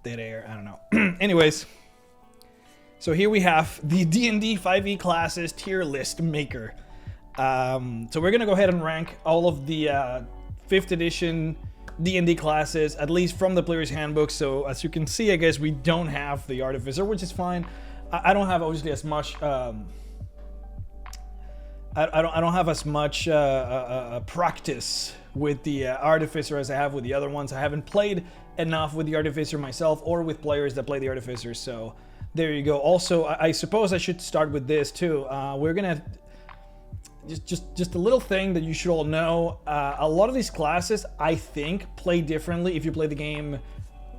dead air. I don't know. Anyways, so here we have the D&D 5e classes tier list maker. So we're gonna go ahead and rank all of the 5th edition D&D classes, at least from the player's handbook. So as you can see, I guess we don't have the artificer, which is fine. I don't have obviously as much. I don't have as much practice with the artificer as I have with the other ones. I haven't played enough with the artificer myself or with players that play the artificer. So there you go. Also, I suppose I should start with this too. We're gonna just a little thing that you should all know. A lot of these classes, I think, play differently if you play the game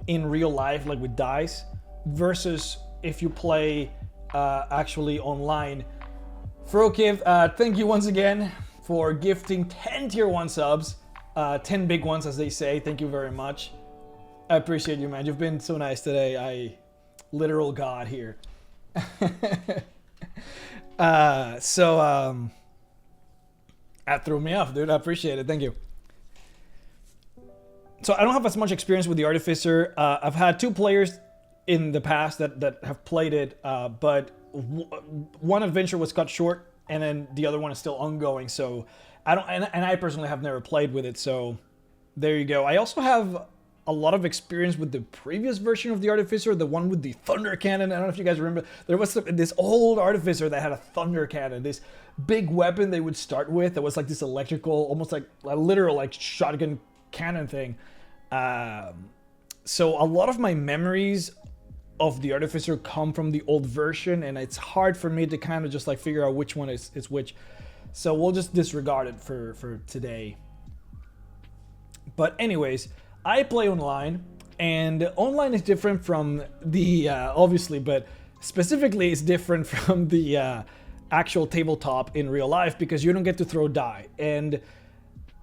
in real life, like with dice, versus if you play actually online. Frokiv, thank you once again for gifting 10 tier 1 subs. 10 big ones, as they say. Thank you very much. I appreciate you, man. You've been so nice today. Literal god here. That threw me off, dude. I appreciate it. Thank you. So I don't have as much experience with the artificer. I've had 2 players in the past that have played it, but one adventure was cut short, and then the other one is still ongoing. So I don't, and I personally have never played with it. So there you go. I also have a lot of experience with the previous version of the artificer, the one with the thunder cannon. I don't know if you guys remember. There was this old artificer that had a thunder cannon, this big weapon they would start with. That was like this electrical, almost like a literal like shotgun cannon thing. So a lot of my memories of the artificer come from the old version, and it's hard for me to kind of just like figure out which one is which. So we'll just disregard it for today. But anyways, I play online, and online is different from the obviously, but specifically it's different from the actual tabletop in real life, because you don't get to throw die. And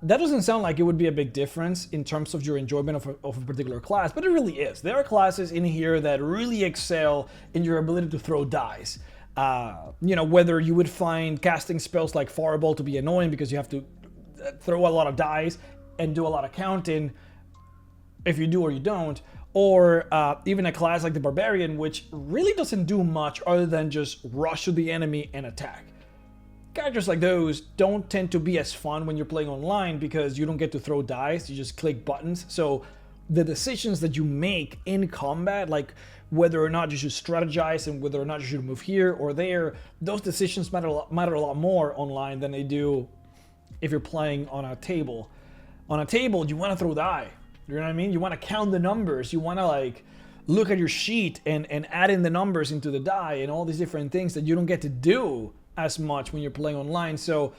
that doesn't sound like it would be a big difference in terms of your enjoyment of a particular class, but it really is. There are classes in here that really excel in your ability to throw dice. You know, whether you would find casting spells like Fireball to be annoying because you have to throw a lot of dice and do a lot of counting if you do or you don't, or even a class like the Barbarian, which really doesn't do much other than just rush to the enemy and attack. Characters like those don't tend to be as fun when you're playing online because you don't get to throw dice, you just click buttons. So the decisions that you make in combat, like whether or not you should strategize and whether or not you should move here or there, those decisions matter a lot more online than they do if you're playing on a table. On a table, you want to throw die. You know what I mean? You want to count the numbers. You want to like look at your sheet and add in the numbers into the die and all these different things that you don't get to do as much when you're playing online. So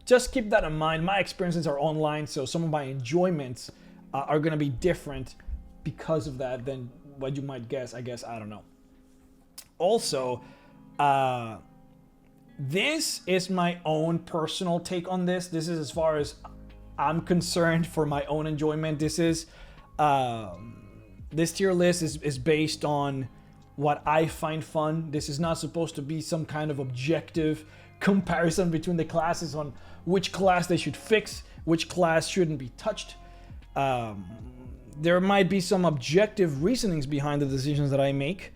just keep that in mind. My experiences are online, so some of my enjoyments are going to be different because of that than what you might guess. I guess, I don't know. Also, this is my own personal take on this. This is as far as I'm concerned for my own enjoyment. This is this tier list is based on what I find fun. This is not supposed to be some kind of objective comparison between the classes on which class they should fix, which class shouldn't be touched. There might be some objective reasonings behind the decisions that I make,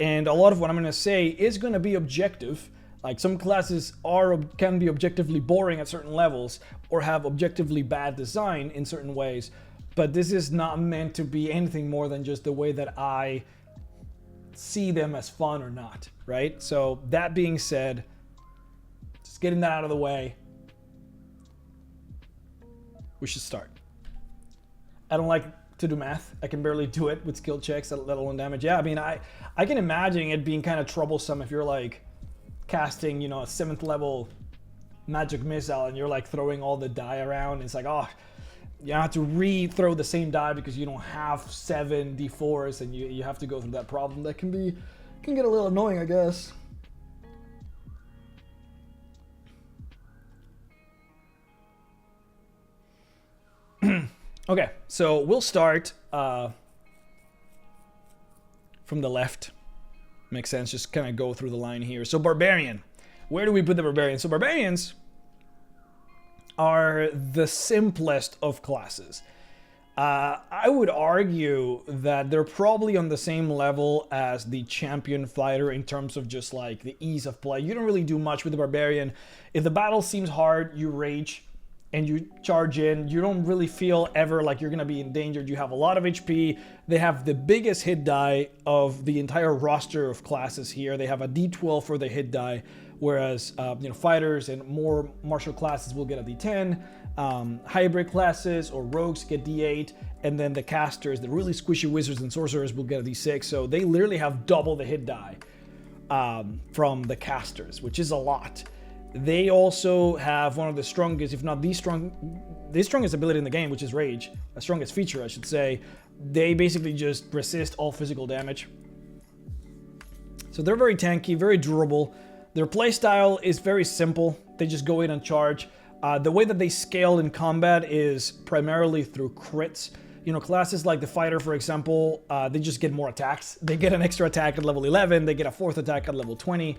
and a lot of what I'm going to say is going to be objective. Like some classes can be objectively boring at certain levels or have objectively bad design in certain ways, but this is not meant to be anything more than just the way that I see them as fun or not, right? So that being said, just getting that out of the way, we should start. I don't like to do math. I can barely do it with skill checks, let alone damage. Yeah, I mean, I can imagine it being kind of troublesome if you're like casting, you know, a 7th level magic missile and you're like throwing all the die around. It's like, oh, you have to re-throw the same die because you don't have 7 d4s and you have to go through that problem. That can get a little annoying, I guess. Okay, so we'll start from the left. Makes sense, just kind of go through the line here. So Barbarian, where do we put the Barbarian? So Barbarians are the simplest of classes. I would argue that they're probably on the same level as the champion fighter in terms of just like the ease of play. You don't really do much with the Barbarian. If the battle seems hard, you rage and you charge in. You don't really feel ever like you're going to be endangered. You have a lot of HP. They have the biggest hit die of the entire roster of classes here. They have a D12 for the hit die, whereas fighters and more martial classes will get a D10. Hybrid classes or rogues get D8, and then the casters, the really squishy wizards and sorcerers, will get a D6. So they literally have double the hit die from the casters, which is a lot. They also have one of the strongest, if not the strongest ability in the game, which is Rage, the strongest feature, I should say. They basically just resist all physical damage. So they're very tanky, very durable. Their playstyle is very simple. They just go in and charge. The way that they scale in combat is primarily through crits. Classes like the fighter, for example, they just get more attacks. They get an extra attack at level 11. They get a fourth attack at level 20.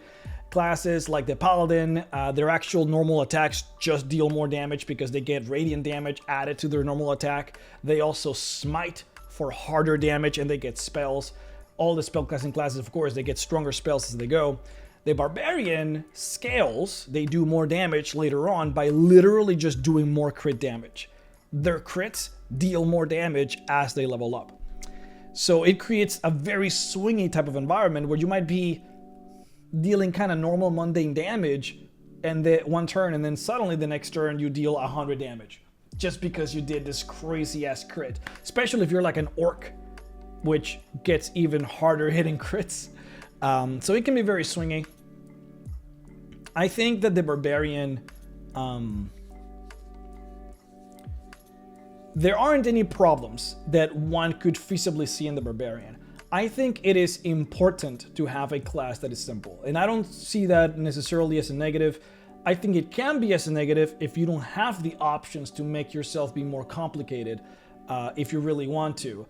Classes like the Paladin, their actual normal attacks just deal more damage because they get radiant damage added to their normal attack. They also smite for harder damage, and they get spells. All the spellcasting classes, of course, they get stronger spells as they go. The Barbarian scales, they do more damage later on by literally just doing more crit damage. Their crits deal more damage as they level up. So it creates a very swingy type of environment where you might be dealing kind of normal mundane damage and one turn, and then suddenly the next turn you deal 100 damage just because you did this crazy ass crit. Especially if you're like an orc, which gets even harder hitting crits. So it can be very swingy. I think that the Barbarian, there aren't any problems that one could feasibly see in the Barbarian. I think it is important to have a class that is simple, and I don't see that necessarily as a negative. I think it can be as a negative if you don't have the options to make yourself be more complicated if you really want to.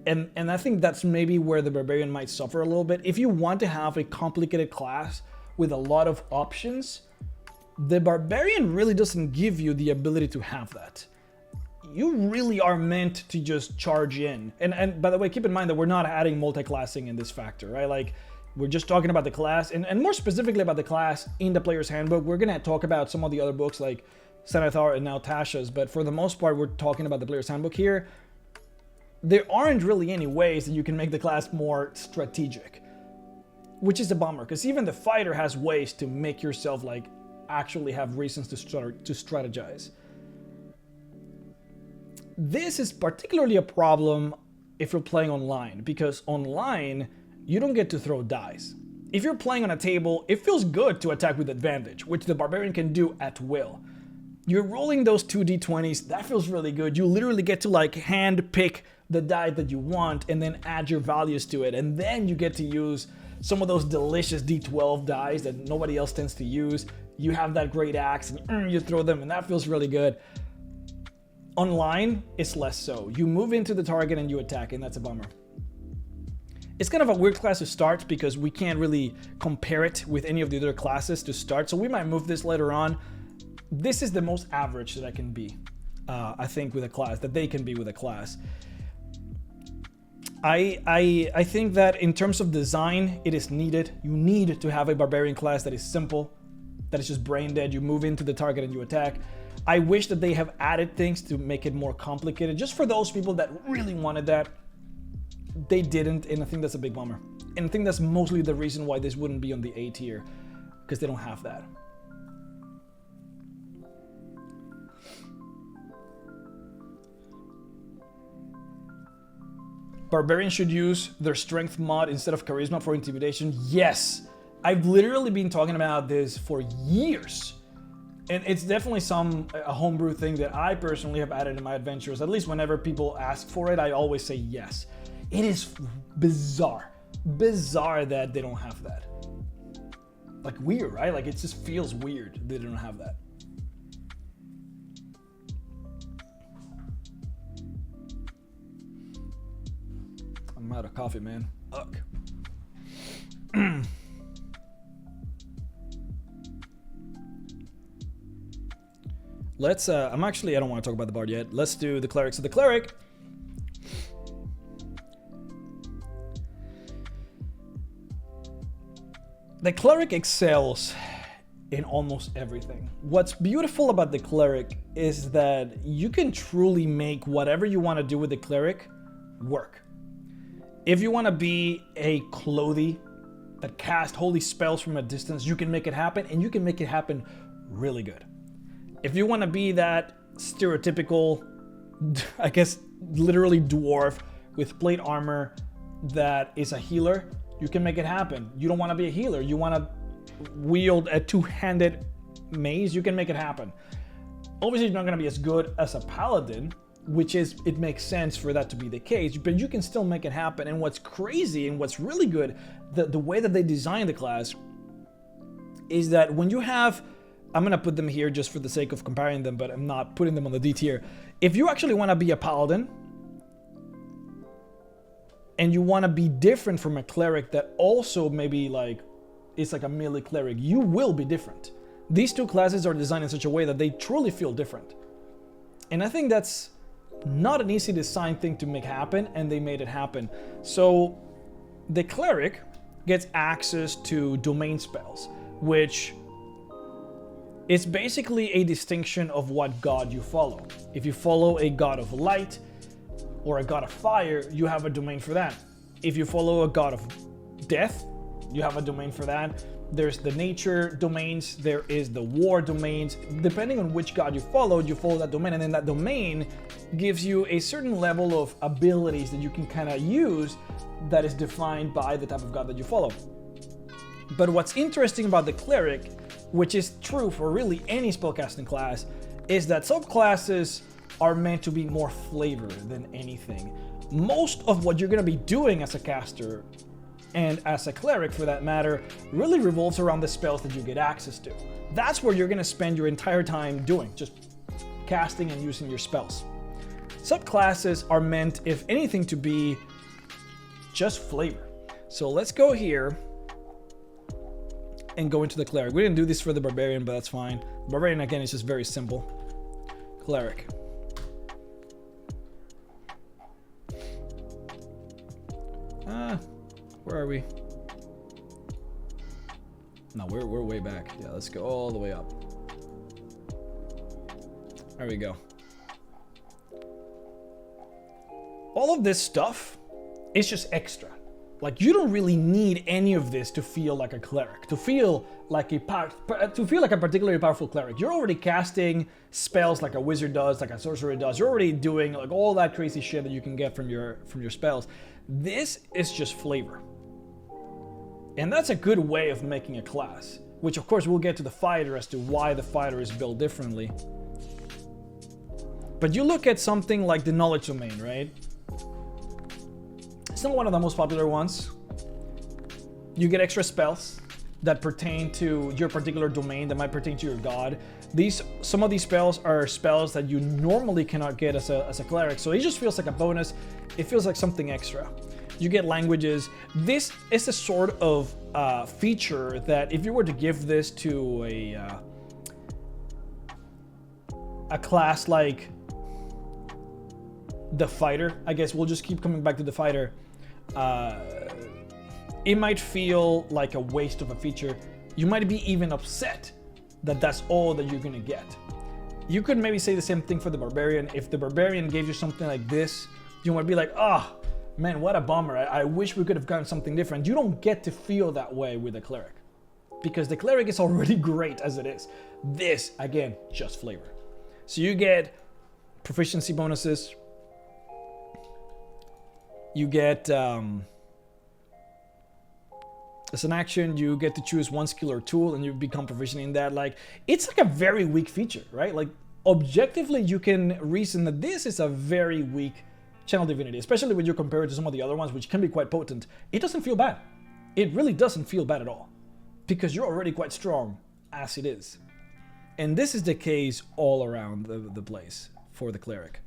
And I think that's maybe where the Barbarian might suffer a little bit. If you want to have a complicated class with a lot of options, the Barbarian really doesn't give you the ability to have that. You really are meant to just charge in. And by the way, keep in mind that we're not adding multi-classing in this factor, right? Like, we're just talking about the class, and more specifically about the class in the Player's Handbook. We're going to talk about some of the other books like Xanathar and now Tasha's, but for the most part, we're talking about the Player's Handbook here. There aren't really any ways that you can make the class more strategic, which is a bummer, because even the fighter has ways to make yourself like actually have reasons to strategize. This is particularly a problem if you're playing online, because online you don't get to throw dice. If you're playing on a table, it feels good to attack with advantage, which the Barbarian can do at will. You're rolling those 2d20s, that feels really good. You literally get to like hand pick the die that you want and then add your values to it, and then you get to use some of those delicious D12 dice that nobody else tends to use. You have that great axe and you throw them, and that feels really good. Online, it's less so. You move into the target and you attack, and that's a bummer. It's kind of a weird class to start because we can't really compare it with any of the other classes to start, so we might move this later on. This is the most average that I can be, I think, with a class, that they can be with a class. I think that in terms of design, it is needed. You need to have a Barbarian class that is simple, that is just brain dead. You move into the target and you attack. I wish that they have added things to make it more complicated, just for those people that really wanted that. They didn't, and I think that's a big bummer. And I think that's mostly the reason why this wouldn't be on the A tier, because they don't have that. Barbarians should use their strength mod instead of charisma for intimidation. Yes, I've literally been talking about this for years. And it's definitely a homebrew thing that I personally have added in my adventures. At least whenever people ask for it, I always say yes. It is bizarre that they don't have that. Like, weird, right? Like, it just feels weird they don't have that. I'm out of coffee, man. Ugh. Let's, I don't want to talk about the bard yet. Let's do the cleric. So the cleric The Cleric excels in almost everything. What's beautiful about the Cleric is that you can truly make whatever you want to do with the Cleric work. If you want to be a Clothy that cast holy spells from a distance, you can make it happen, and you can make it happen really good. If you want to be that stereotypical, I guess literally dwarf with plate armor that is a healer, you can make it happen. You don't want to be a healer, you want to wield a two-handed mace, you can make it happen. Obviously you're not going to be as good as a paladin, which is, it makes sense for that to be the case, but you can still make it happen. And what's crazy and what's really good, the way that they designed the class is that when you have, I'm going to put them here just for the sake of comparing them, but I'm not putting them on the D tier. If you actually want to be a paladin and you want to be different from a cleric that also maybe like it's like a melee cleric, you will be different. These two classes are designed in such a way that they truly feel different. And I think that's not an easy design thing to make happen, and they made it happen. So the cleric gets access to domain spells, which is basically a distinction of what god you follow. If you follow a god of light or a god of fire, you have a domain for that. If you follow a god of death, you have a domain for that. There's the nature domains, there is the war domains. Depending on which god you follow that domain, and then that domain gives you a certain level of abilities that you can kind of use that is defined by the type of god that you follow. But what's interesting about the cleric, which is true for really any spellcasting class, is that subclasses are meant to be more flavor than anything. Most of what you're going to be doing as a caster, and as a cleric for that matter, really revolves around the spells that you get access to. That's where you're going to spend your entire time doing, just casting and using your spells. Subclasses are meant, if anything, to be just flavor. So let's go here and go into the cleric. We didn't do this for the barbarian, but that's fine. Barbarian, again, is just very simple. Cleric. Where are we? No, we're way back. Yeah, let's go all the way up. There we go. All of this stuff is just extra. Like, you don't really need any of this to feel like a cleric, to feel like a particularly powerful cleric. You're already casting spells like a wizard does, like a sorcerer does. You're already doing like all that crazy shit that you can get from your spells. This is just flavor. And that's a good way of making a class, which of course we'll get to the fighter as to why the fighter is built differently. But you look at something like the knowledge domain, right? It's not one of the most popular ones. You get extra spells that pertain to your particular domain, that might pertain to your god. Some of these spells are spells that you normally cannot get as a cleric, so it just feels like a bonus. It feels like something extra. You get languages. This is a sort of feature that if you were to give this to a class like the fighter, I guess we'll just keep coming back to the fighter, it might feel like a waste of a feature. You might be even upset that that's all that you're gonna get. You could maybe say the same thing for the barbarian. If the barbarian gave you something like this, you might be like, oh man, what a bummer. I wish we could have gotten something different. You don't get to feel that way with the cleric, because the cleric is already great as it is. This, again, just flavor. So you get proficiency bonuses. You get, as an action, you get to choose one skill or tool and you become proficient in that. Like, it's like a very weak feature, right? Like, objectively, you can reason that this is a very weak channel divinity, especially when you compare it to some of the other ones, which can be quite potent. It doesn't feel bad. It really doesn't feel bad at all, because you're already quite strong as it is. And this is the case all around the place for the cleric.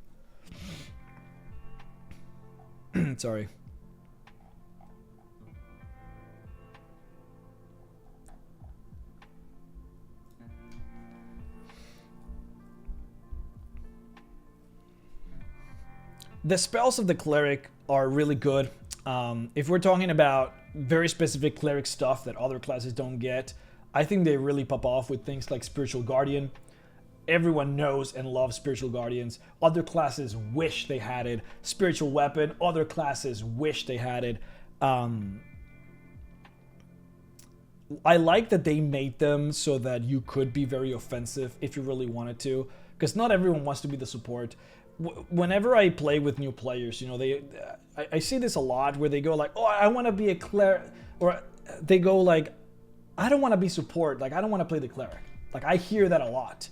Sorry. The spells of the cleric are really good. If we're talking about very specific cleric stuff that other classes don't get, I think they really pop off with things like Spiritual Guardian. Everyone knows and loves Spiritual Guardians. Other classes wish they had it. Spiritual Weapon, other classes wish they had it. I like that they made them so that you could be very offensive if you really wanted to, because not everyone wants to be the support. Whenever I play with new players, you know, I see this a lot where they go like, oh, I want to be a cleric, or they go like, I don't want to be support, like I don't want to play the cleric. Like I hear that a lot.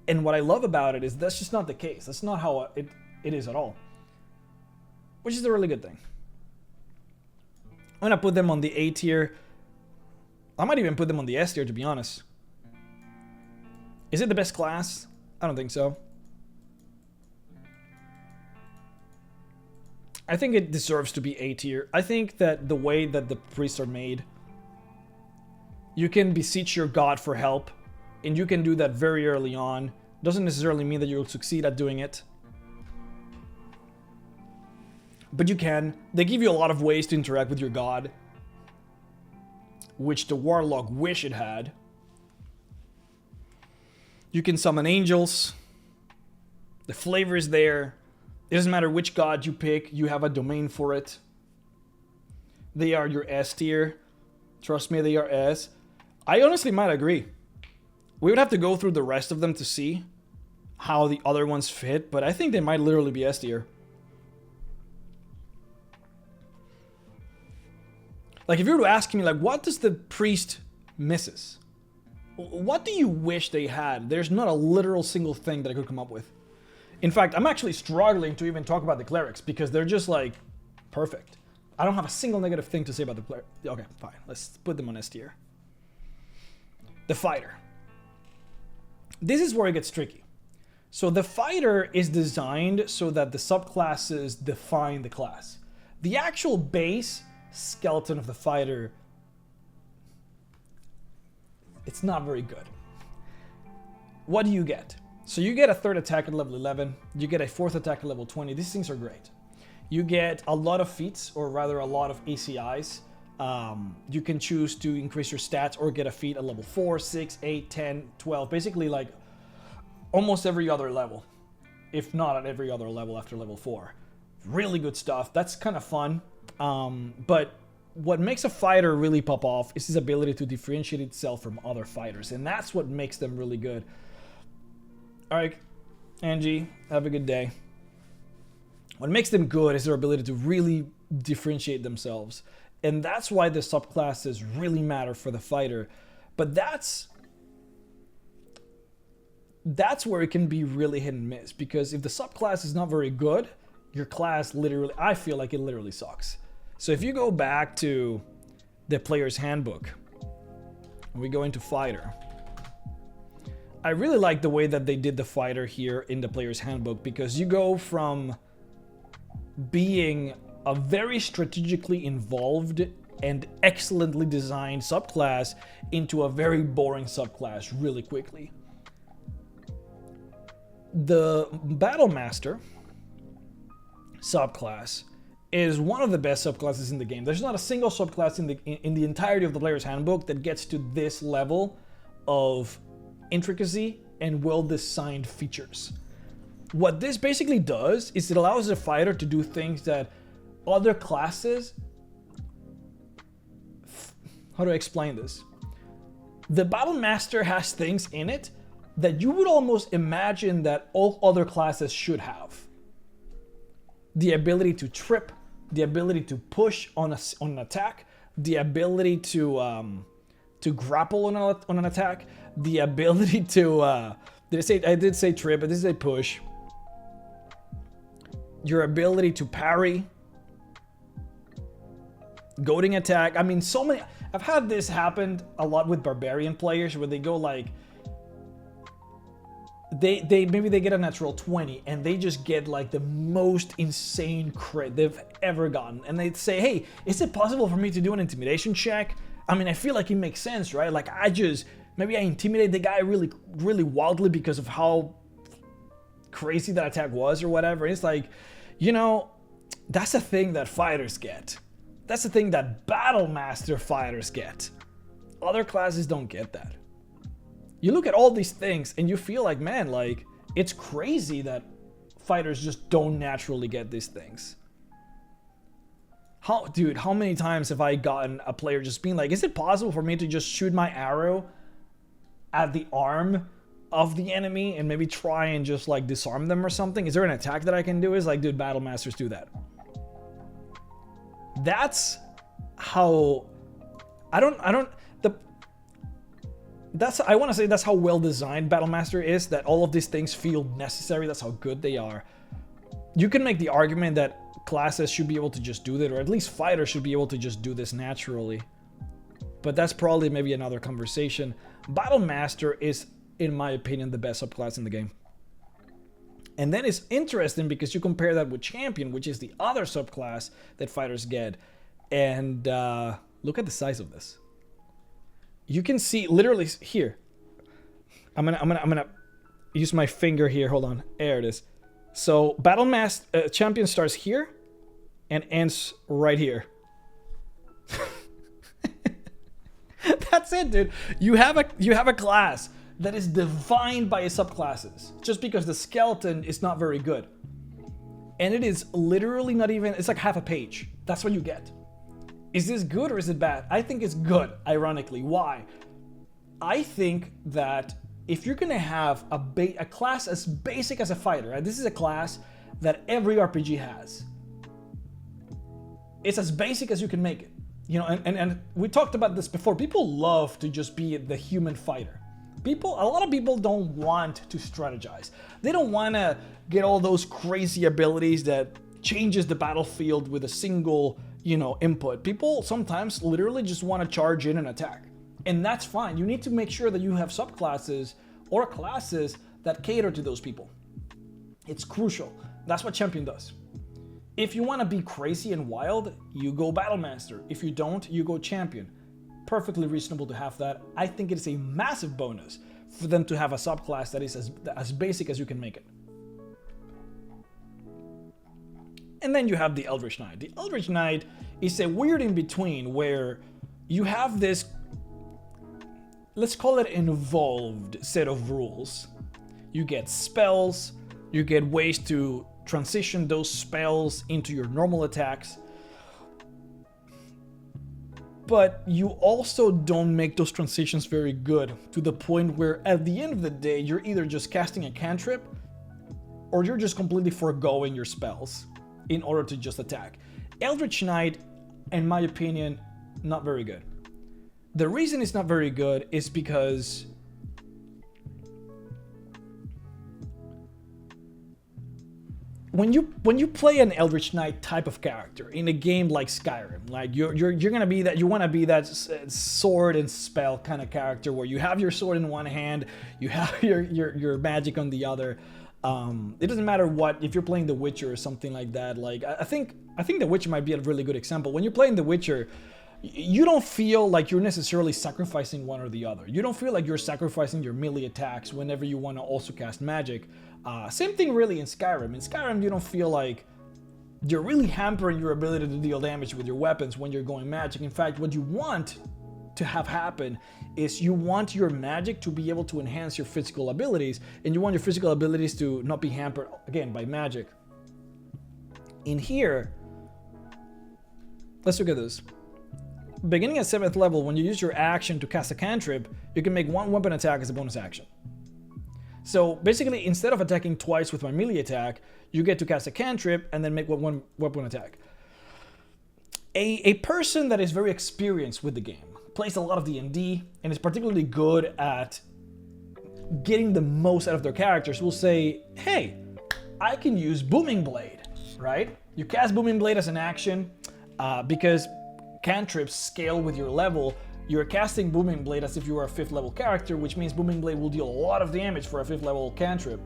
And what I love about it is that's just not the case. That's not how it is at all. Which is a really good thing. I'm going to put them on the A tier. I might even put them on the S tier, to be honest. Is it the best class? I don't think so. I think it deserves to be A tier. I think that the way that the priests are made, you can beseech your god for help, and you can do that very early on. Doesn't necessarily mean that you'll succeed at doing it, but you can. They give you a lot of ways to interact with your god, which the Warlock wish it had. You can summon angels. The flavor is there. It doesn't matter which god you pick, you have a domain for it. They are your S tier. Trust me, they are S. I honestly might agree. We would have to go through the rest of them to see how the other ones fit, but I think they might literally be S tier. Like, if you were to ask me, like, what does the priest misses? What do you wish they had? There's not a literal single thing that I could come up with. In fact, I'm actually struggling to even talk about the clerics because they're just, like, perfect. I don't have a single negative thing to say about the cleric. Okay, fine. Let's put them on S tier. The fighter. This is where it gets tricky. So the fighter is designed so that the subclasses define the class. The actual base skeleton of the fighter, it's not very good. What do you get? So you get a third attack at level 11. You get a fourth attack at level 20. These things are great. You get a lot of feats, or rather a lot of ACIs. You can choose to increase your stats or get a feat at level 4, 6, 8, 10, 12. Basically, like, almost every other level. If not at every other level after level 4. Really good stuff. That's kind of fun. But what makes a fighter really pop off is his ability to differentiate itself from other fighters. And that's what makes them really good. Alright, Angie, have a good day. What makes them good is their ability to really differentiate themselves. And that's why the subclasses really matter for the fighter. But that's where it can be really hit and miss. Because if the subclass is not very good, your class literally, I feel like it literally sucks. So if you go back to the player's handbook, and we go into fighter, I really like the way that they did the fighter here in the player's handbook, because you go from being a very strategically involved and excellently designed subclass into a very boring subclass really quickly. The Battle Master subclass is one of the best subclasses in the game. There's not a single subclass in the entirety of the player's handbook that gets to this level of intricacy and well-designed features. What this basically does is it allows the fighter to do things that other classes... How do I explain this? The Battle Master has things in it that you would almost imagine that all other classes should have. The ability to trip, the ability to push on an attack, the ability to grapple on an attack, the ability to I did say trip, but this is a push. Your ability to parry, goading attack. I mean, so many. I've had this happen a lot with Barbarian players where they go like, maybe they get a natural 20 and they just get like the most insane crit they've ever gotten, and they'd say, hey, is it possible for me to do an intimidation check? I mean, I feel like it makes sense, right? Like, maybe I intimidate the guy really, really wildly because of how crazy that attack was or whatever. It's like, you know, that's a thing that fighters get. That's the thing that Battle Master fighters get. Other classes don't get that. You look at all these things and you feel like, man, like, it's crazy that fighters just don't naturally get these things. Dude, how many times have I gotten a player just being like, is it possible for me to just shoot my arrow at the arm of the enemy and maybe try and just like disarm them or something? Is there an attack that I can do? Is like, dude, Battle Masters do that. That's how I want to say that's how well designed Battle Master is, that all of these things feel necessary. That's how good they are. You can make the argument that classes should be able to just do that, or at least fighters should be able to just do this naturally. But that's probably maybe another conversation. Battle Master is, in my opinion, the best subclass in the game. And then it's interesting because you compare that with Champion, which is the other subclass that fighters get. And look at the size of this. You can see literally here. I'm gonna use my finger here. Hold on. There it is. So Battle Master Champion starts here and ends right here. That's it, dude. You have a class that is defined by its subclasses just because the skeleton is not very good. And it is literally not even, it's like half a page. That's what you get. Is this good or is it bad? I think it's good, ironically. Why? I think that if you're gonna have a class as basic as a fighter, right? This is a class that every RPG has. It's as basic as you can make it. You know, and we talked about this before. People love to just be the human fighter. A lot of people don't want to strategize. They don't want to get all those crazy abilities that changes the battlefield with a single, input. People sometimes literally just want to charge in and attack. And that's fine. You need to make sure that you have subclasses or classes that cater to those people. It's crucial. That's what Champion does. If you want to be crazy and wild, you go Battle Master. If you don't, you go Champion. Perfectly reasonable to have that. I think it is a massive bonus for them to have a subclass that is as basic as you can make it. And then you have the Eldritch Knight. The Eldritch Knight is a weird in-between where you have this, let's call it involved set of rules. You get spells, you get ways to transition those spells into your normal attacks. But you also don't make those transitions very good, to the point where at the end of the day, you're either just casting a cantrip or you're just completely foregoing your spells in order to just attack. Eldritch Knight, in my opinion, not very good. The reason it's not very good is because when you play an Eldritch Knight type of character in a game like Skyrim, like you're gonna be that, you want to be that sword and spell kind of character where you have your sword in one hand, you have your magic on the other. It doesn't matter what, if you're playing The Witcher or something like that. Like I think The Witcher might be a really good example. When you're playing The Witcher, you don't feel like you're necessarily sacrificing one or the other. You don't feel like you're sacrificing your melee attacks whenever you want to also cast magic. Same thing really in Skyrim. In Skyrim, you don't feel like you're really hampering your ability to deal damage with your weapons when you're going magic. In fact, what you want to have happen is you want your magic to be able to enhance your physical abilities, and you want your physical abilities to not be hampered, again, by magic. In here, let's look at this. Beginning at 7th level, when you use your action to cast a cantrip, you can make one weapon attack as a bonus action. So basically, instead of attacking twice with my melee attack, you get to cast a cantrip and then make one weapon attack. A person that is very experienced with the game, plays a lot of D&D, and is particularly good at getting the most out of their characters, will say, hey, I can use Booming Blade, right? You cast Booming Blade as an action because cantrips scale with your level. You're casting Booming Blade as if you were a 5th level character, which means Booming Blade will deal a lot of damage for a 5th level cantrip.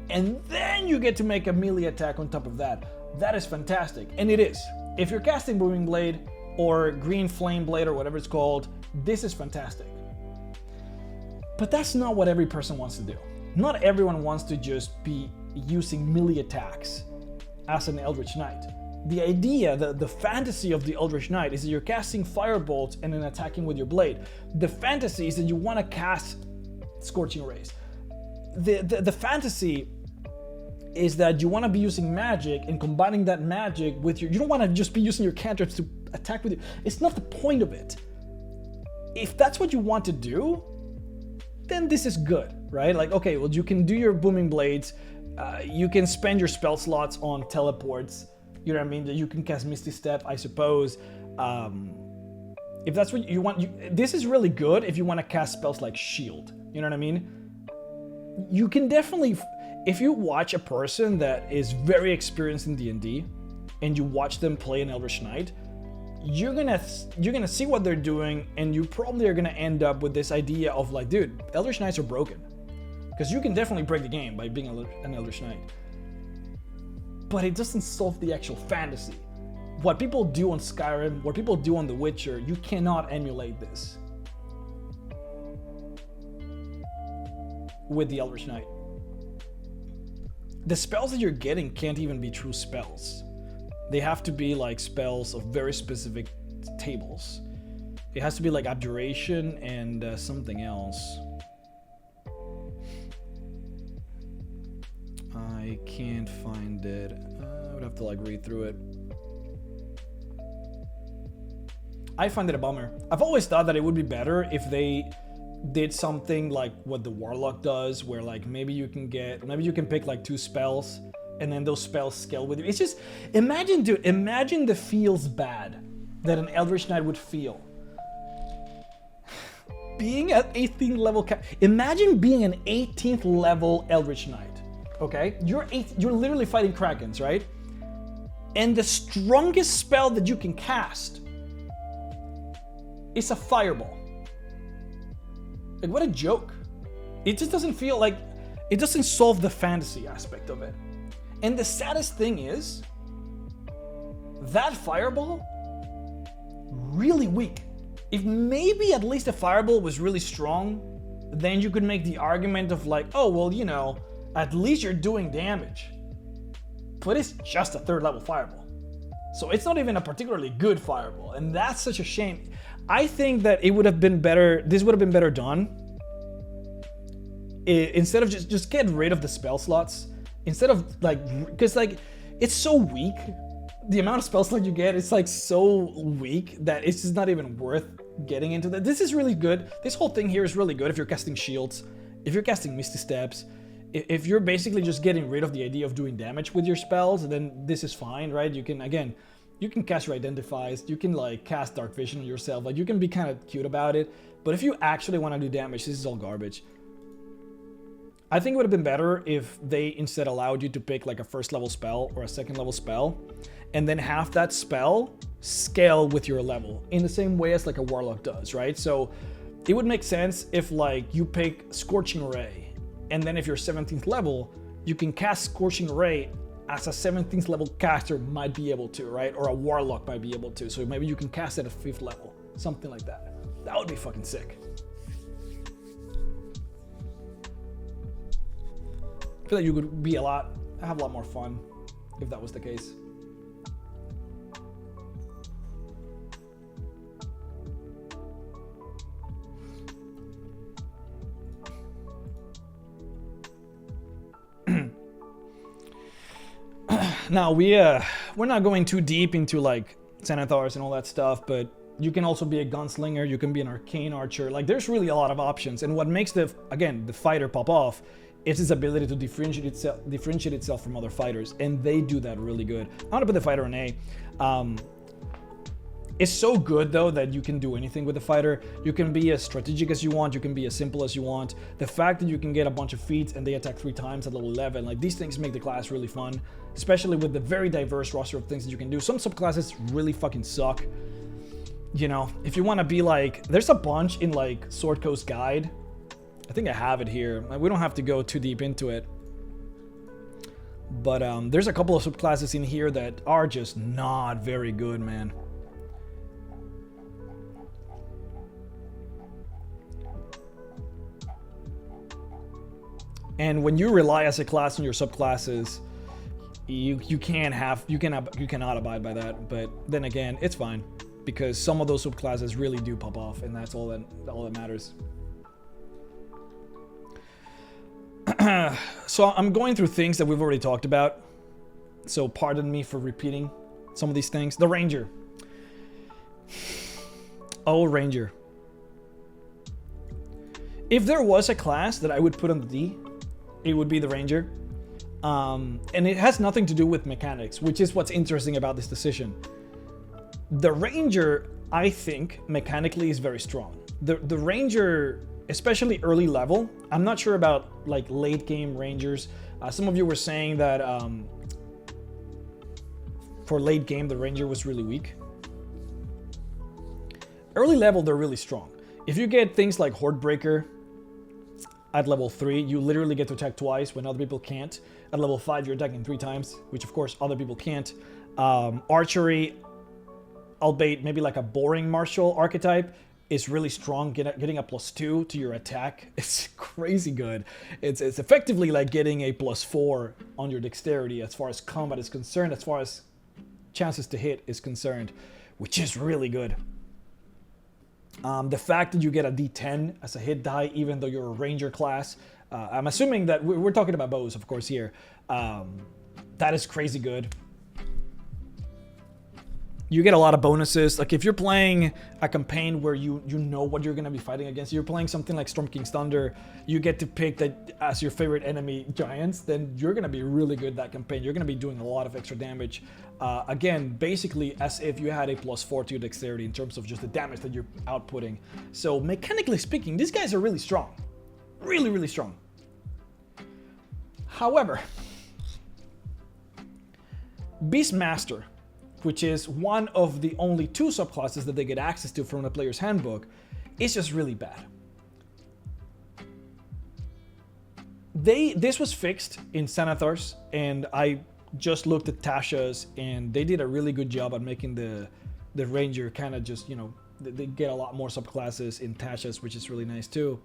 And then you get to make a melee attack on top of that. That is fantastic, and it is. If you're casting Booming Blade or Green Flame Blade or whatever it's called, this is fantastic. But that's not what every person wants to do. Not everyone wants to just be using melee attacks as an Eldritch Knight. The idea, the fantasy of the Eldritch Knight is that you're casting firebolts and then attacking with your blade. The fantasy is that you want to cast Scorching Rays. The fantasy is that you want to be using magic and combining that magic with your... You don't want to just be using your cantrips to attack with you. It's not the point of it. If that's what you want to do, then this is good, right? Like, okay, well, you can do your booming blades. You can spend your spell slots on teleports. You know what I mean? You can cast Misty Step, I suppose. If that's what you want, this is really good if you want to cast spells like Shield. You know what I mean? You can definitely, if you watch a person that is very experienced in D&D, and you watch them play an Eldritch Knight, you're gonna see what they're doing, and you probably are gonna end up with this idea of like, dude, Eldritch Knights are broken, because you can definitely break the game by being an Eldritch Knight. But it doesn't solve the actual fantasy. What people do on Skyrim, what people do on The Witcher, you cannot emulate this with the Eldritch Knight. The spells that you're getting can't even be true spells. They have to be like spells of very specific tables. It has to be like Abjuration and something else. I can't find it. I would have to like read through it. I find it a bummer. I've always thought that it would be better if they did something like what the Warlock does, where like maybe you can pick like 2 spells and then those spells scale with you. It's just, imagine the feels bad that an Eldritch Knight would feel. Being at 18th level, imagine being an 18th level Eldritch Knight. Okay, you're literally fighting Krakens, right? And the strongest spell that you can cast is a fireball. Like, what a joke. It just doesn't feel like, it doesn't solve the fantasy aspect of it. And the saddest thing is, that fireball, really weak. If maybe at least a fireball was really strong, then you could make the argument of like, oh, well, you know, at least you're doing damage. But it's just a 3rd level fireball. So it's not even a particularly good fireball. And that's such a shame. I think that it would have been better, this would have been better done. Instead of just get rid of the spell slots. Instead of like, because like, it's so weak. The amount of spell slots you get is like so weak that it's just not even worth getting into that. This is really good. This whole thing here is really good if you're casting shields, if you're casting Misty Steps, if you're basically just getting rid of the idea of doing damage with your spells, then this is fine, right? You can, again, you can cast your Identifies, you can like cast Dark Vision on yourself, like you can be kind of cute about it, but if you actually want to do damage, this is all garbage. I think it would have been better if they instead allowed you to pick like a 1st level spell or a 2nd level spell, and then have that spell scale with your level in the same way as like a Warlock does, right? So it would make sense if like you pick Scorching Ray, and then if you're 17th level, you can cast Scorching Ray as a 17th level caster might be able to, right? Or a Warlock might be able to. So maybe you can cast it at 5th level, something like that. That would be fucking sick. I feel like you could have a lot more fun if that was the case. Now we're not going too deep into like Cenithars and all that stuff, but you can also be a gunslinger, you can be an arcane archer. Like there's really a lot of options, and what makes the fighter pop off is its ability to differentiate itself from other fighters, and they do that really good. I'm gonna put the fighter on A. It's so good though that you can do anything with the fighter. You can be as strategic as you want, you can be as simple as you want. The fact that you can get a bunch of feats and they attack 3 times at level 11, like these things make the class really fun, especially with the very diverse roster of things that you can do. Some subclasses really fucking suck. You know, if you want to be like, there's a bunch in like Sword Coast Guide. I think I have it here. We don't have to go too deep into it. But there's a couple of subclasses in here that are just not very good, man. And when you rely as a class on your subclasses, you cannot abide by that. But then again, it's fine because some of those subclasses really do pop off, and that's all that matters. So I'm going through things that we've already talked about. So pardon me for repeating some of these things. The Ranger. Oh, Ranger. If there was a class that I would put on the D, it would be the Ranger. And it has nothing to do with mechanics, which is what's interesting about this decision. The Ranger, I think, mechanically is very strong. The Ranger, especially early level, I'm not sure about like late game Rangers. Some of you were saying that for late game, the Ranger was really weak. Early level, they're really strong. If you get things like Hordebreaker at level 3, you literally get to attack twice when other people can't. At level 5, you're attacking 3 times, which of course other people can't. Archery, albeit maybe like a boring martial archetype, is really strong, getting a +2 to your attack. It's crazy good. It's effectively like getting a +4 on your dexterity as far as combat is concerned, as far as chances to hit is concerned, which is really good. The fact that you get a D10 as a hit die, even though you're a Ranger class, I'm assuming that we're talking about bows, of course, here. That is crazy good. You get a lot of bonuses. Like if you're playing a campaign where you know what you're going to be fighting against, you're playing something like Storm King's Thunder, you get to pick that as your favorite enemy giants, then you're going to be really good that campaign. You're going to be doing a lot of extra damage. Again, basically as if you had a +4 to your dexterity in terms of just the damage that you're outputting. So mechanically speaking, these guys are really strong. Really, really strong. However, Beastmaster, which is one of the only 2 subclasses that they get access to from the player's handbook, is just really bad. This was fixed in Xanathar's, and I just looked at Tasha's, and they did a really good job at making the Ranger kind of just, you know, they get a lot more subclasses in Tasha's, which is really nice too.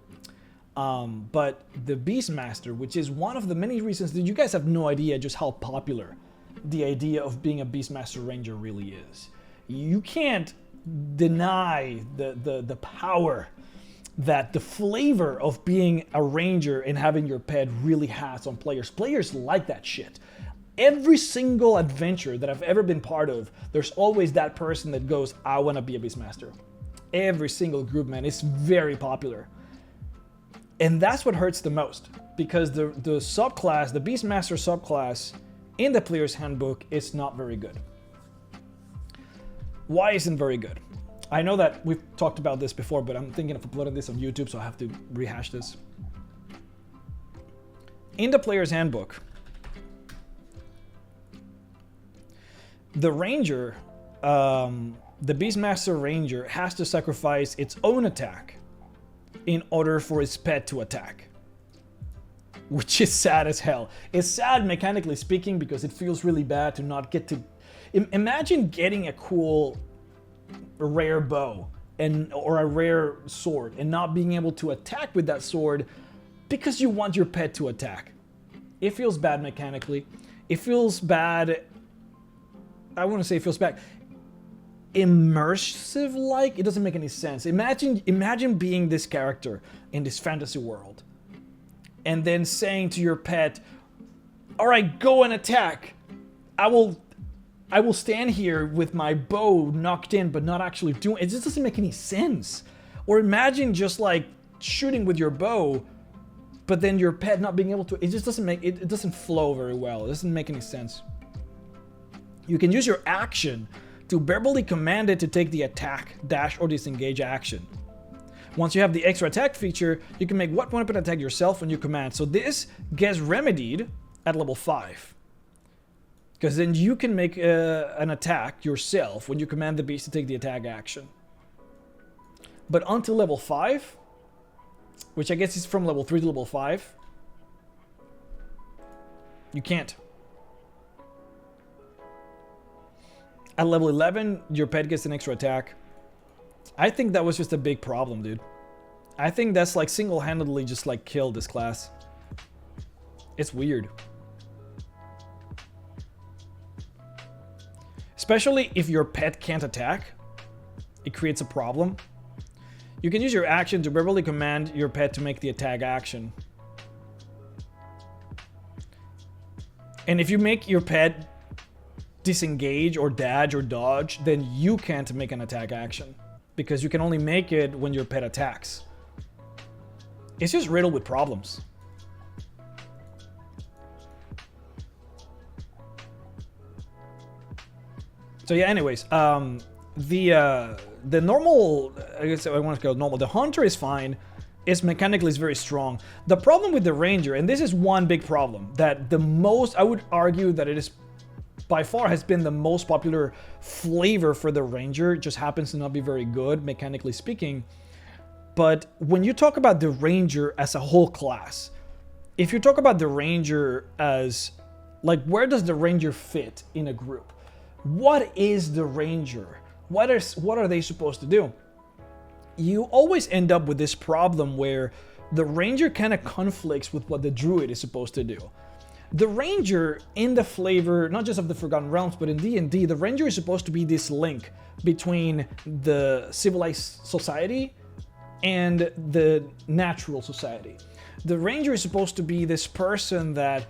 But the Beastmaster, which is one of the many reasons that you guys have no idea just how popular the idea of being a Beastmaster Ranger really is. You can't deny the power that the flavor of being a Ranger and having your pet really has on players. Players like that shit. Every single adventure that I've ever been part of, there's always that person that goes, I want to be a Beastmaster. Every single group, man, it's very popular. And that's what hurts the most, because the subclass, the Beastmaster subclass, in the player's handbook, it's not very good. Why isn't very good? I know that we've talked about this before, but I'm thinking of uploading this on YouTube, so I have to rehash this. In the player's handbook, the Ranger, the Beastmaster Ranger has to sacrifice its own attack in order for his pet to attack. Which is sad as hell. It's sad mechanically speaking because it feels really bad to not get to... Imagine getting a cool rare bow or a rare sword and not being able to attack with that sword because you want your pet to attack. It feels bad mechanically. It feels bad... I want to say it feels bad. Immersive-like? It doesn't make any sense. Imagine being this character in this fantasy world. And then saying to your pet, all right, go and attack. I will stand here with my bow knocked in, but not actually doing it. It just doesn't make any sense. Or imagine just like shooting with your bow, but then your pet not being able to, it just doesn't make, it doesn't flow very well. It doesn't make any sense. You can use your action to verbally command it to take the attack, dash, or disengage action. Once you have the extra attack feature, you can make what weapon attack yourself when you command. So this gets remedied at level 5. Because then you can make an attack yourself when you command the beast to take the attack action. But until level 5, which I guess is from level 3 to level 5, you can't. At level 11, your pet gets an extra attack. I think that was just a big problem, dude. I think that's like single-handedly just like killed this class. It's weird. especially if your pet can't attack. It creates a problem. You can use your action to verbally command your pet to make the attack action. And if you make your pet disengage or dash or dodge, then you can't make an attack action, because you can only make it when your pet attacks. It's just riddled with problems. So yeah, anyways, the normal, I guess I want to go normal. The hunter is fine. Its mechanically is very strong. The problem with the ranger, and this is one big problem, that the most, I would argue that it is by far has been the most popular flavor for the ranger, just happens to not be very good, mechanically speaking. But when you talk about the ranger as a whole class, if you talk about the ranger as, like, where does the ranger fit in a group? What is the ranger? What are they supposed to do? You always end up with this problem where the ranger kind of conflicts with what the druid is supposed to do. The ranger, in the flavor, not just of the Forgotten Realms, but in D&D, the ranger is supposed to be this link between the civilized society and the natural society. The ranger is supposed to be this person that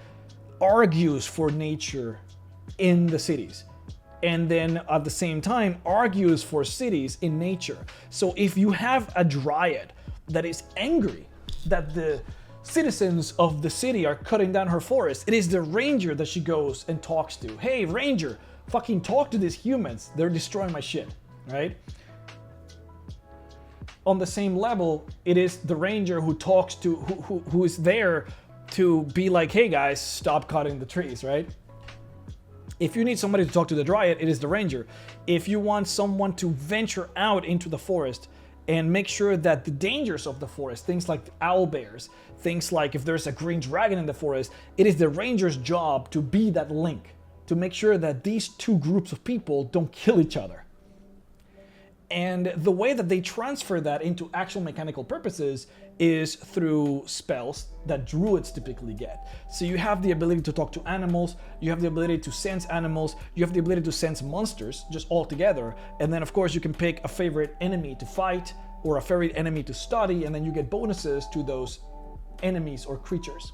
argues for nature in the cities, and then at the same time argues for cities in nature. So if you have a dryad that is angry that the citizens of the city are cutting down her forest, it is the ranger that she goes and talks to. Hey, ranger, fucking talk to these humans. They're destroying my shit, right? On the same level, it is the ranger who talks to, who is there to be like, hey guys, stop cutting the trees, right? If you need somebody to talk to the dryad, it is the ranger. If you want someone to venture out into the forest and make sure that the dangers of the forest, things like owl bears, things like if there's a green dragon in the forest, it is the ranger's job to be that link, to make sure that these two groups of people don't kill each other. And the way that they transfer that into actual mechanical purposes is through spells that druids typically get. So you have the ability to talk to animals, you have the ability to sense animals, you have the ability to sense monsters just all together, and then of course you can pick a favorite enemy to fight or a favorite enemy to study, and then you get bonuses to those enemies or creatures.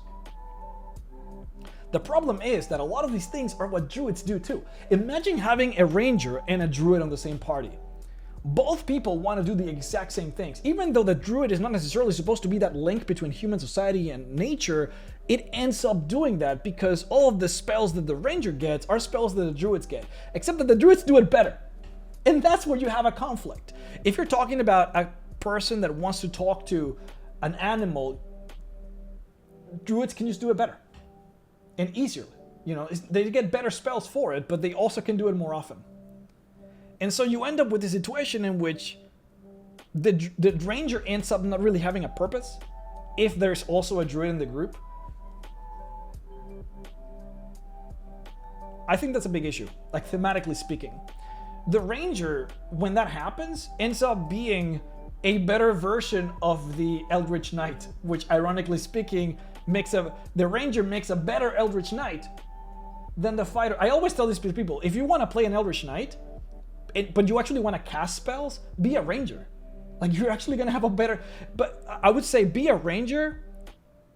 The problem is that a lot of these things are what druids do too. Imagine having a ranger and a druid on the same party. Both people want to do the exact same things. Even though the druid is not necessarily supposed to be that link between human society and nature, it ends up doing that because all of the spells that the ranger gets are spells that the druids get, except that the druids do it better. And that's where you have a conflict. If you're talking about a person that wants to talk to an animal, druids can just do it better and easier. You know, they get better spells for it, but they also can do it more often. And so you end up with a situation in which the ranger ends up not really having a purpose if there's also a druid in the group. I think that's a big issue, like thematically speaking. The ranger, when that happens, ends up being a better version of the Eldritch Knight, which ironically speaking, the ranger makes a better Eldritch Knight than the fighter. I always tell these people, if you want to play an Eldritch Knight, but you actually want to cast spells, be a ranger. Like, you're actually going to have a better... But I would say be a ranger,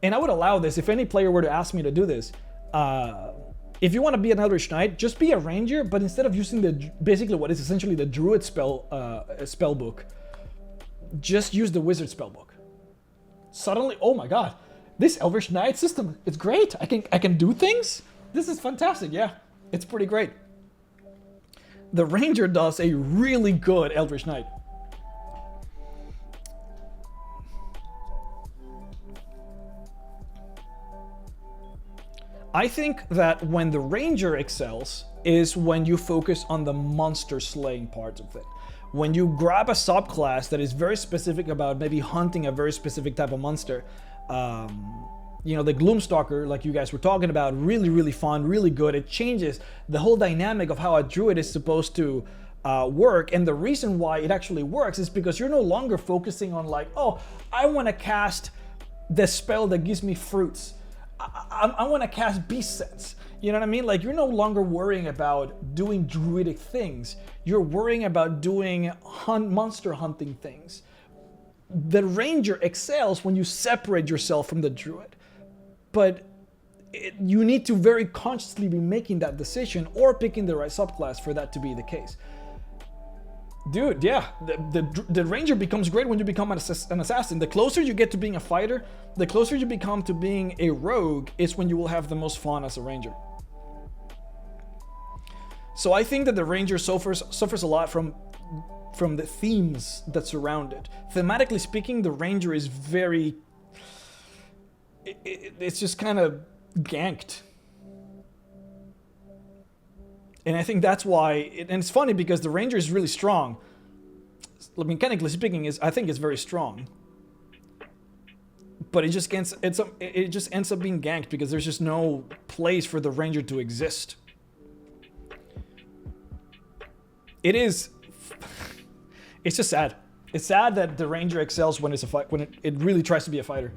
and I would allow this if any player were to ask me to do this. If you want to be an Eldritch Knight, just be a ranger, but instead of using basically what is essentially the druid spell book, just use the wizard spell book. Suddenly, oh my god, this Eldritch Knight system, it's great. I can do things. This is fantastic. Yeah, it's pretty great. The ranger does a really good Eldritch Knight. I think that when the ranger excels is when you focus on the monster slaying part of it. When you grab a subclass that is very specific about maybe hunting a very specific type of monster. You know, the Gloomstalker, like you guys were talking about, really, really fun, really good. It changes the whole dynamic of how a druid is supposed to work. And the reason why it actually works is because you're no longer focusing on like, oh, I want to cast the spell that gives me fruits. I want to cast Beast Sense. You know what I mean? Like, you're no longer worrying about doing druidic things. You're worrying about doing monster hunting things. The ranger excels when you separate yourself from the druid. But you need to very consciously be making that decision or picking the right subclass for that to be the case. Dude, yeah, the ranger becomes great when you become an assassin. The closer you get to being a fighter, the closer you become to being a rogue is when you will have the most fun as a ranger. So I think that the ranger suffers a lot from the themes that surround it. Thematically speaking, the ranger is very... It's just kind of ganked. And I think that's why, and it's funny because the ranger is really strong. Mechanically speaking, I think it's very strong. But it just ends up being ganked because there's just no place for the ranger to exist. It's just sad. It's sad that the ranger excels when it really tries to be a fighter.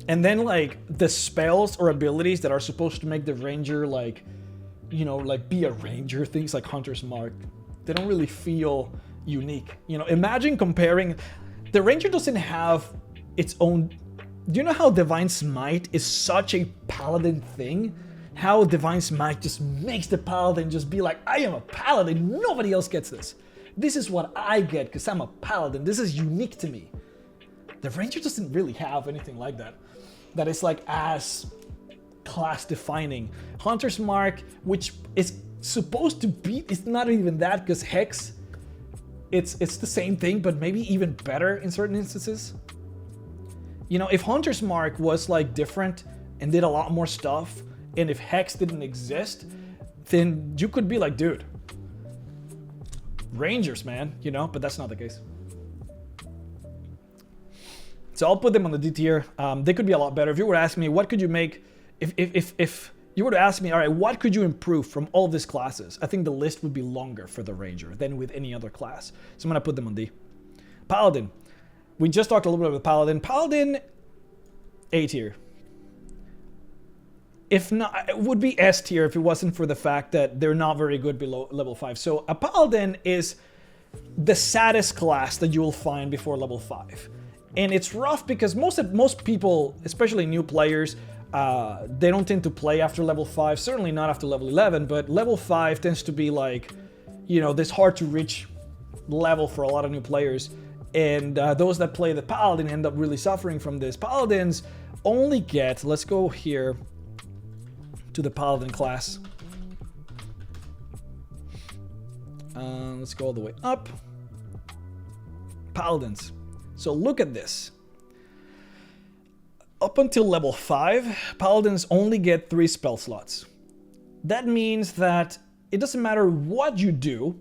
And then, like, the spells or abilities that are supposed to make the ranger, like, you know, like, be a ranger, things like Hunter's Mark, they don't really feel unique. You know, imagine comparing... The ranger doesn't have its own... Do you know how Divine Smite is such a paladin thing? How Divine Smite just makes the paladin just be like, I am a paladin, nobody else gets this. This is what I get because I'm a paladin. This is unique to me. The ranger doesn't really have anything like that. That is like as class defining. Hunter's Mark, which is supposed to be, it's not even that because Hex, it's the same thing, but maybe even better in certain instances. You know, if Hunter's Mark was like different and did a lot more stuff, and if Hex didn't exist, then you could be like, dude, Rangers, man, you know, but that's not the case. So I'll put them on the D tier. They could be a lot better. If you were to ask me, what could you make, if you were to ask me, all right, what could you improve from all of these classes? I think the list would be longer for the Ranger than with any other class. So I'm going to put them on D. Paladin. We just talked a little bit about Paladin. Paladin, A tier. If not, it would be S tier if it wasn't for the fact that they're not very good below level 5. So a Paladin is the saddest class that you will find before level 5. And it's rough because most people, especially new players, they don't tend to play after level 5. Certainly not after level 11, but level 5 tends to be like, you know, this hard to reach level for a lot of new players. And those that play the Paladin end up really suffering from this. Paladins only get, let's go here to the Paladin class. Let's go all the way up. Paladins. So look at this. Up until level 5, Paladins only get 3 spell slots. That means that it doesn't matter what you do.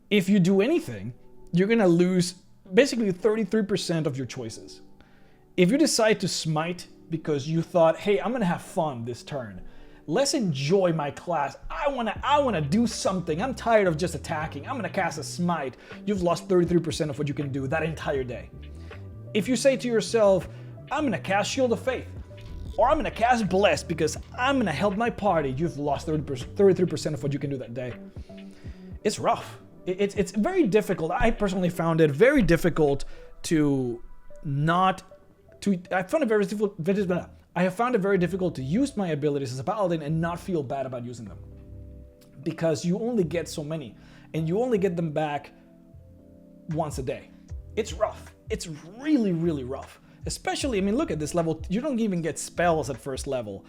If you do anything, you're gonna lose basically 33% of your choices. If you decide to smite because you thought, hey, I'm gonna have fun this turn. Let's enjoy my class. I wanna do something. I'm tired of just attacking. I'm gonna cast a smite. You've lost 33% of what you can do that entire day. If you say to yourself, I'm gonna cast Shield of Faith, or I'm gonna cast Bless because I'm gonna help my party, you've lost 33% of what you can do that day. It's rough. It's very difficult. I personally found it very difficult I have found it very difficult to use my abilities as a paladin and not feel bad about using them. Because you only get so many, and you only get them back once a day. It's rough. It's really, really rough. Especially, I mean, look at this level. You don't even get spells at first level.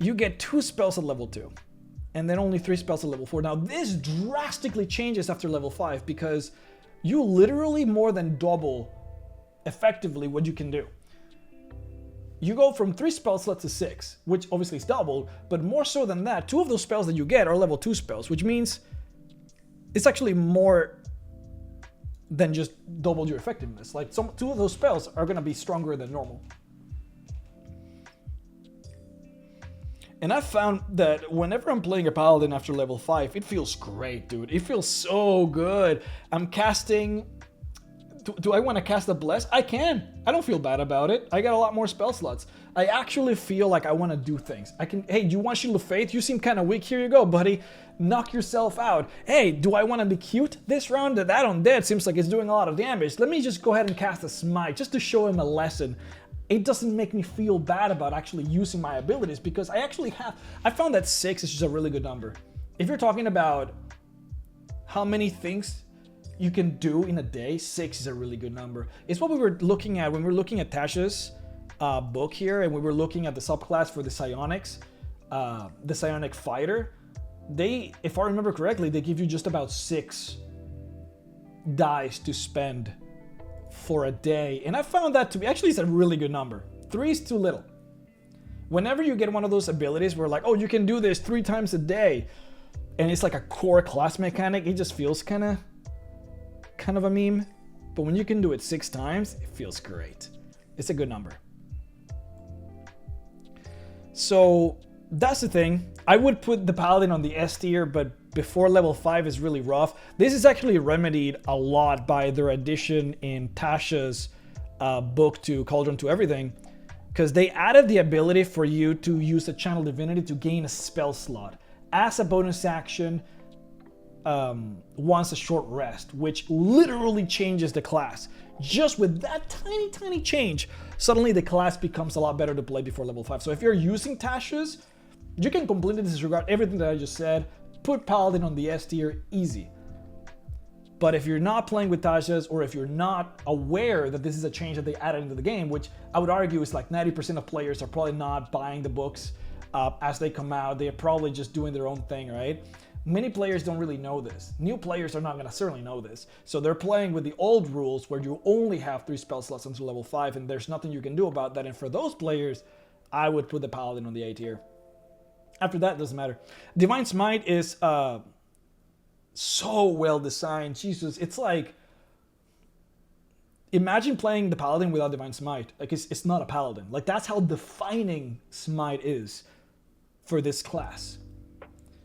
You get 2 spells at level 2, and then only 3 spells at level 4. Now, this drastically changes after level 5 because you literally more than double effectively what you can do. You go from 3 spell slots to 6, which obviously is doubled, but more so than that, 2 of those spells that you get are level 2 spells, which means it's actually more than just double your effectiveness. Like 2 of those spells are going to be stronger than normal. And I've found that whenever I'm playing a paladin after level 5, it feels great, dude. It feels so good. I'm casting Do I want to cast a Bless? I can. I don't feel bad about it. I got a lot more spell slots. I actually feel like I want to do things. I can, hey, do you want Shield of Faith? You seem kind of weak. Here you go, buddy. Knock yourself out. Hey, do I want to be cute this round? That undead seems like it's doing a lot of damage. Let me just go ahead and cast a Smite just to show him a lesson. It doesn't make me feel bad about actually using my abilities because I actually have, I found that 6 is just a really good number. If you're talking about how many things you can do in a day, 6 is a really good number. It's what we were looking at when we were looking at Tasha's book here, and we were looking at the subclass for the Psionics, the Psionic Fighter. They, if I remember correctly, they give you just about 6 dice to spend for a day, and I found that to be, actually, it's a really good number. 3 is too little. Whenever you get one of those abilities where like, oh, you can do this 3 times a day, and it's like a core class mechanic, it just feels kind of a meme. But when you can do it 6 times, it feels great. It's a good number. So that's the thing. I would put the Paladin on the S tier, but before level 5 is really rough. This is actually remedied a lot by their addition in Tasha's book to Cauldron to Everything, because they added the ability for you to use a Channel Divinity to gain a spell slot as a bonus action once a short rest, which literally changes the class. Just with that tiny change, suddenly the class becomes a lot better to play before level 5. So if you're using Tasha's, you can completely disregard everything that I just said, put Paladin on the S tier, easy. But if you're not playing with Tasha's, or if you're not aware that this is a change that they added into the game, which I would argue is like 90% of players are probably not buying the books as they come out, they're probably just doing their own thing, right? Many players don't really know this. New players are not going to certainly know this. So they're playing with the old rules where you only have 3 spell slots until level 5, and there's nothing you can do about that. And for those players, I would put the Paladin on the A tier. After that, it doesn't matter. Divine Smite is so well designed. Jesus, it's like, imagine playing the Paladin without Divine Smite. Like, it's not a Paladin. Like, that's how defining Smite is for this class.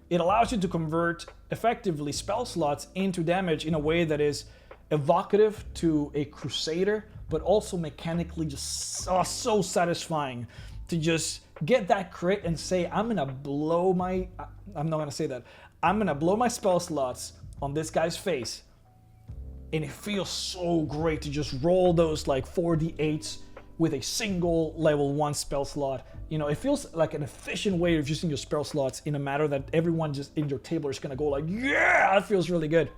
It allows you to convert effectively spell slots into damage in a way that is evocative to a Crusader, but also mechanically just so satisfying to just get that crit and say, I'm not gonna say that. I'm gonna blow my spell slots on this guy's face. And it feels so great to just roll those like 4d8s with a single level 1 spell slot. You know, it feels like an efficient way of using your spell slots in a matter that everyone just in your table is gonna go like, yeah, that feels really good.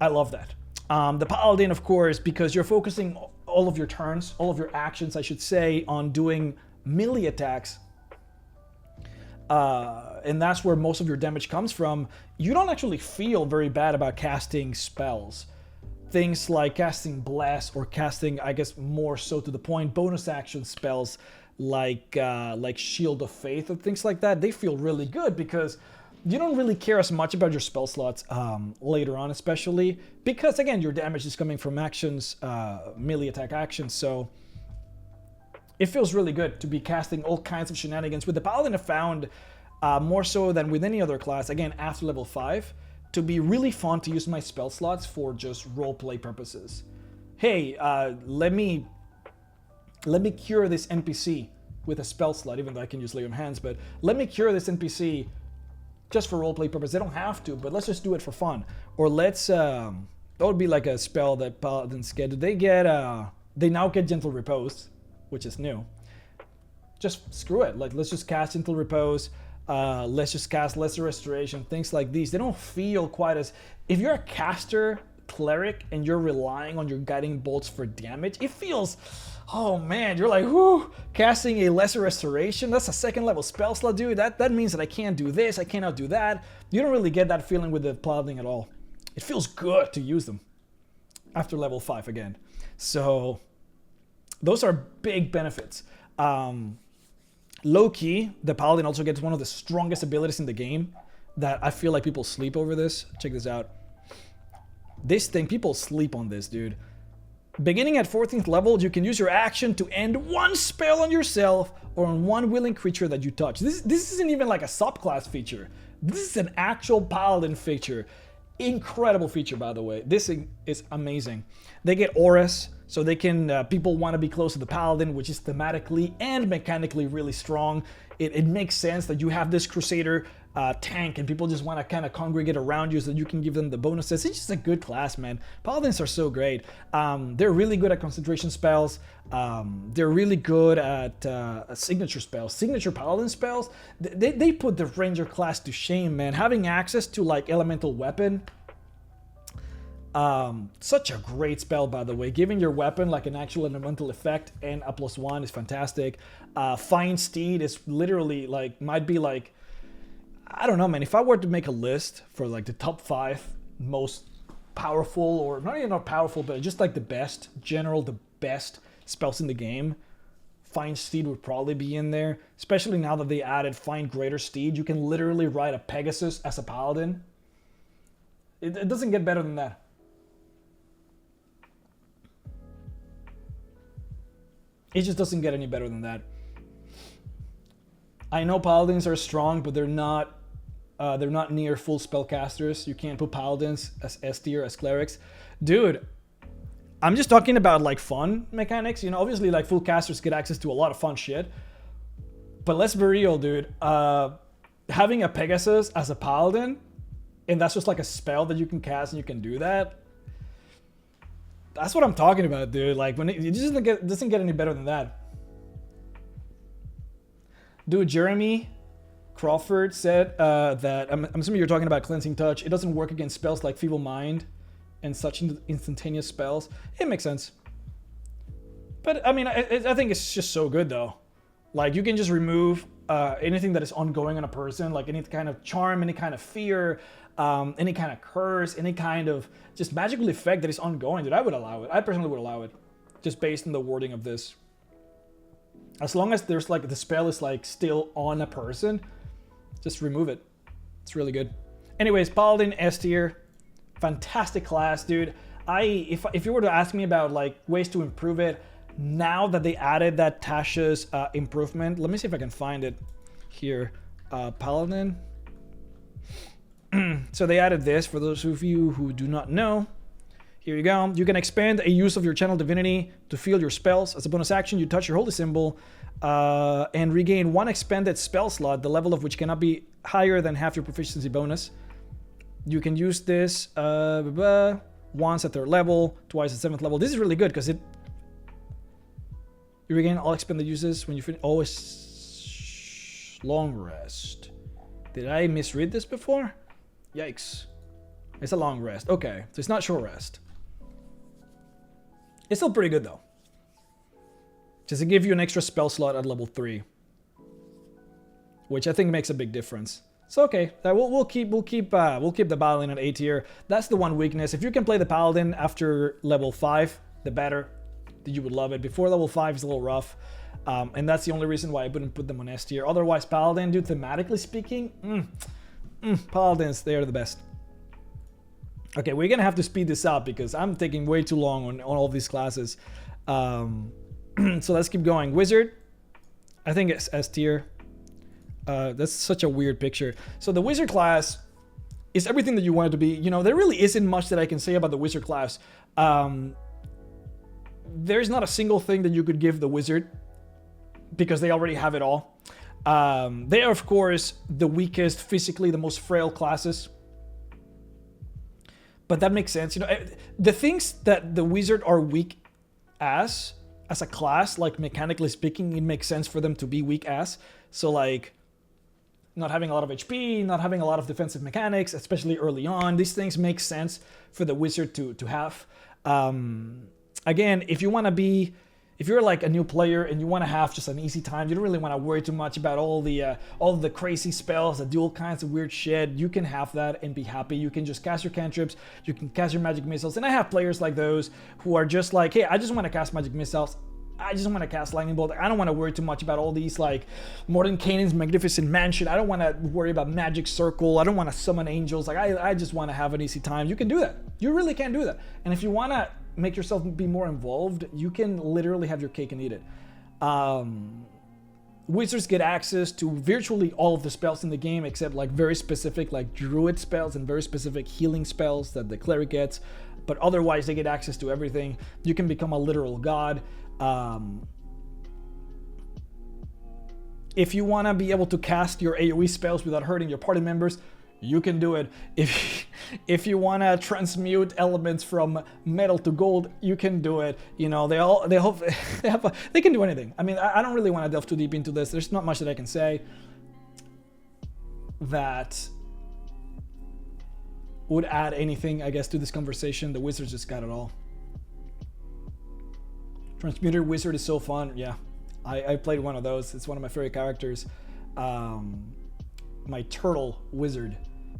I love that. The Paladin, of course, because you're focusing all of your turns, all of your actions, I should say, on doing melee attacks. And that's where most of your damage comes from. You don't actually feel very bad about casting spells. Things like casting Bless or casting, I guess more so to the point, bonus action spells like Shield of Faith and things like that, they feel really good because you don't really care as much about your spell slots later on, especially because, again, your damage is coming from actions, melee attack actions, so it feels really good to be casting all kinds of shenanigans. With the Paladin, I found more so than with any other class, again, after level 5, to be really fun to use my spell slots for just roleplay purposes. Hey, let me cure this NPC with a spell slot, even though I can use Lay on Hands, but let me cure this NPC just for roleplay purposes. They don't have to, but let's just do it for fun. Or let's, that would be like a spell that Paladins get. They now get Gentle Repose, which is new. Just screw it. Like, let's just cast Gentle Repose. Let's just cast Lesser Restoration, things like these. They don't feel quite as... If you're a caster, Cleric, and you're relying on your Guiding Bolts for damage, it feels... Oh man, you're like, whoo, casting a Lesser Restoration? That's a 2nd level spell slot, dude. That means that I can't do this, I cannot do that. You don't really get that feeling with the Paladin at all. It feels good to use them after level 5 again. So, those are big benefits. Low-key, the Paladin also gets one of the strongest abilities in the game that I feel like people sleep over this. Check this out. This thing, people sleep on this, dude. Beginning at 14th level, you can use your action to end 1 spell on yourself or on 1 willing creature that you touch. This isn't even like a subclass feature. This is an actual Paladin feature. Incredible feature, by the way. This is amazing. They get auras, so they can, people want to be close to the Paladin, which is thematically and mechanically really strong. It makes sense that you have this Crusader tank and people just want to kind of congregate around you so that you can give them the bonuses. It's just a good class, man. Paladins are so great. They're really good at concentration spells. They're really good at signature spells. Signature Paladin spells, they put the Ranger class to shame, man. Having access to like elemental weapon, such a great spell, by the way. Giving your weapon like an actual elemental effect and a +1 is fantastic. Find Steed is literally like, might be like, I don't know, man. If I were to make a list for like the top 5 most powerful, or not even not powerful, but just like the best, the best spells in the game, Find Steed would probably be in there. Especially now that they added Find Greater Steed. You can literally ride a Pegasus as a Paladin. It doesn't get better than that. It just doesn't get any better than that. I know Paladins are strong, but they're not near full spellcasters. You can't put Paladins as S tier, as Clerics. Dude, I'm just talking about like fun mechanics. You know, obviously like full casters get access to a lot of fun shit. But let's be real, dude. Having a Pegasus as a Paladin, and that's just like a spell that you can cast and you can do that. That's what I'm talking about, dude. Like when it just doesn't get any better than that. Dude, Jeremy Crawford said that, I'm assuming you're talking about Cleansing Touch. It doesn't work against spells like Feeble Mind and such instantaneous spells. It makes sense. But, I mean, I think it's just so good, though. Like, you can just remove anything that is ongoing on a person, like any kind of charm, any kind of fear, any kind of curse, any kind of just magical effect that is ongoing. Dude, I would allow it. I personally would allow it, just based on the wording of this. As long as there's like the spell is like still on a person, just remove it. It's really good. Anyways, Paladin S tier, fantastic class, dude. If you were to ask me about like ways to improve it, now that they added that Tasha's improvement, let me see if I can find it here. Paladin. So they added this for those of you who do not know. Here you go. You can expand a use of your channel divinity to field your spells. As a bonus action, you touch your holy symbol and regain 1 expanded spell slot, the level of which cannot be higher than half your proficiency bonus. You can use this once at 3rd level, twice at 7th level. This is really good because you regain all expended uses when you finish. Oh, it's long rest. Did I misread this before? Yikes. It's a long rest. Okay, so it's not short rest. It's still pretty good though. Just to give you an extra spell slot at level 3, which I think makes a big difference. So okay, we'll keep the Paladin at A tier. That's the one weakness. If you can play the Paladin after level 5, the better. You would love it. Before level 5 is a little rough, and that's the only reason why I wouldn't put them on S tier. Otherwise, Paladin, dude, thematically speaking, Paladins, they are the best. Okay, we're gonna have to speed this up because I'm taking way too long on all of these classes. So let's keep going. Wizard, I think it's S tier. That's such a weird picture. So the Wizard class is everything that you want it to be. You know, there really isn't much that I can say about the Wizard class. There's not a single thing that you could give the Wizard because they already have it all. They are, of course, the weakest, physically the most frail classes. But that makes sense. You know, the things that the Wizard are weak as a class, like mechanically speaking, it makes sense for them to be weak as. So like not having a lot of HP, not having a lot of defensive mechanics, especially early on, these things make sense for the Wizard to have. Again, if you're like a new player and you want to have just an easy time, you don't really want to worry too much about all the crazy spells that do all kinds of weird shit, you can have that and be happy. You can just cast your cantrips, you can cast your magic missiles, and I have players like those who are just like, hey, I just want to cast magic missiles, I just want to cast lightning bolt, I don't want to worry too much about all these like Mordenkainen's magnificent mansion, I don't want to worry about magic circle, I don't want to summon angels, like I just want to have an easy time. You can do that. You really can do that. And if you want to make yourself be more involved, you can literally have your cake and eat it. Wizards get access to virtually all of the spells in the game, except like very specific like Druid spells and very specific healing spells that the Cleric gets. But otherwise, they get access to everything. You can become a literal god. If you want to be able to cast your AoE spells without hurting your party members, you can do it. If you want to transmute elements from metal to gold, you can do it. You know, they can do anything. I mean, I don't really want to delve too deep into this. There's not much that I can say that would add anything, I guess, to this conversation. The Wizards just got it all. Transmuter Wizard is so fun. Yeah, I played one of those. It's one of my favorite characters. My turtle wizard,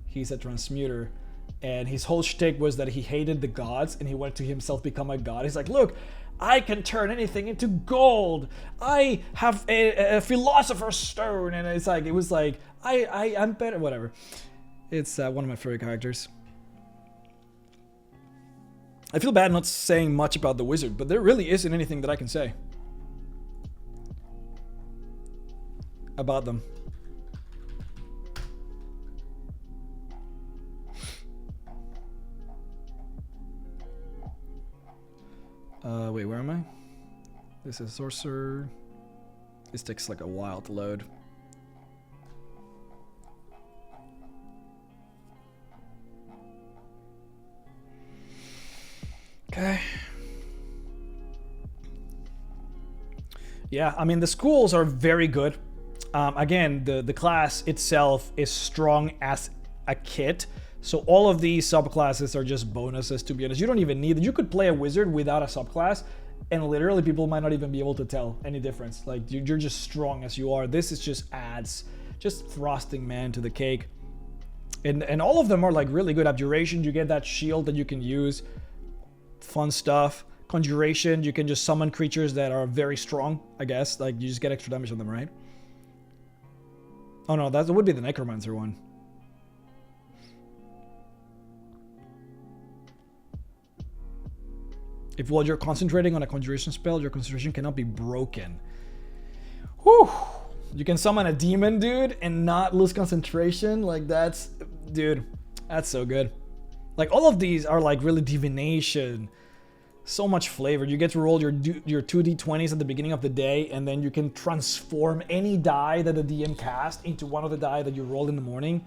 he's a transmuter, and his whole shtick was that he hated the gods and he wanted to himself become a god. He's like, look, I can turn anything into gold. I have a philosopher's stone, and it's like, it was like, I'm better, whatever. It's one of my favorite characters. I feel bad not saying much about the wizard, but there really isn't anything that I can say about them. Wait, where am I? This is Sorcerer. This takes like a while to load. Okay. Yeah, I mean, the schools are very good. Again, the class itself is strong as a kit. So all of these subclasses are just bonuses, to be honest. You don't even need it. You could play a wizard without a subclass, and literally people might not even be able to tell any difference. Like, you're just strong as you are. This is just adds, just frosting, man, to the cake. And all of them are like really good. Abjuration, you get that shield that you can use. Fun stuff. Conjuration, you can just summon creatures that are very strong, I guess. Like, you just get extra damage on them, right? Oh no, that would be the Necromancer one. If while you're concentrating on a conjuration spell, your concentration cannot be broken. Whew! You can summon a demon, dude, and not lose concentration. Like, that's... Dude, that's so good. Like, all of these are, like, really divination. So much flavor. You get to roll your 2d20s at the beginning of the day, and then you can transform any die that the DM cast into one of the die that you rolled in the morning.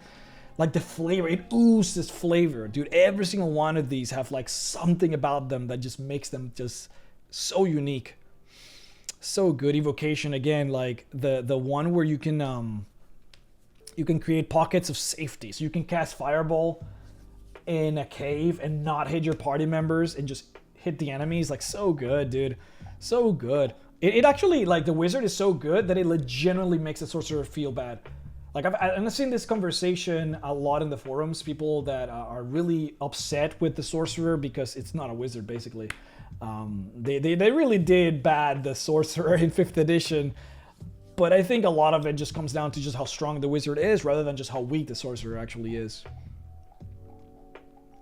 Like, the flavor, it oozes flavor. Dude, every single one of these have, like, something about them that just makes them just so unique. So good. Evocation, again, like, the one where you can create pockets of safety. So you can cast Fireball in a cave and not hit your party members and just hit the enemies. Like, so good, dude. So good. It actually, like, the wizard is so good that it legitimately makes the sorcerer feel bad. Like, I've seen this conversation a lot in the forums. People that are really upset with the sorcerer because it's not a wizard, basically. They really did bad the sorcerer in 5th edition. But I think a lot of it just comes down to just how strong the wizard is rather than just how weak the sorcerer actually is.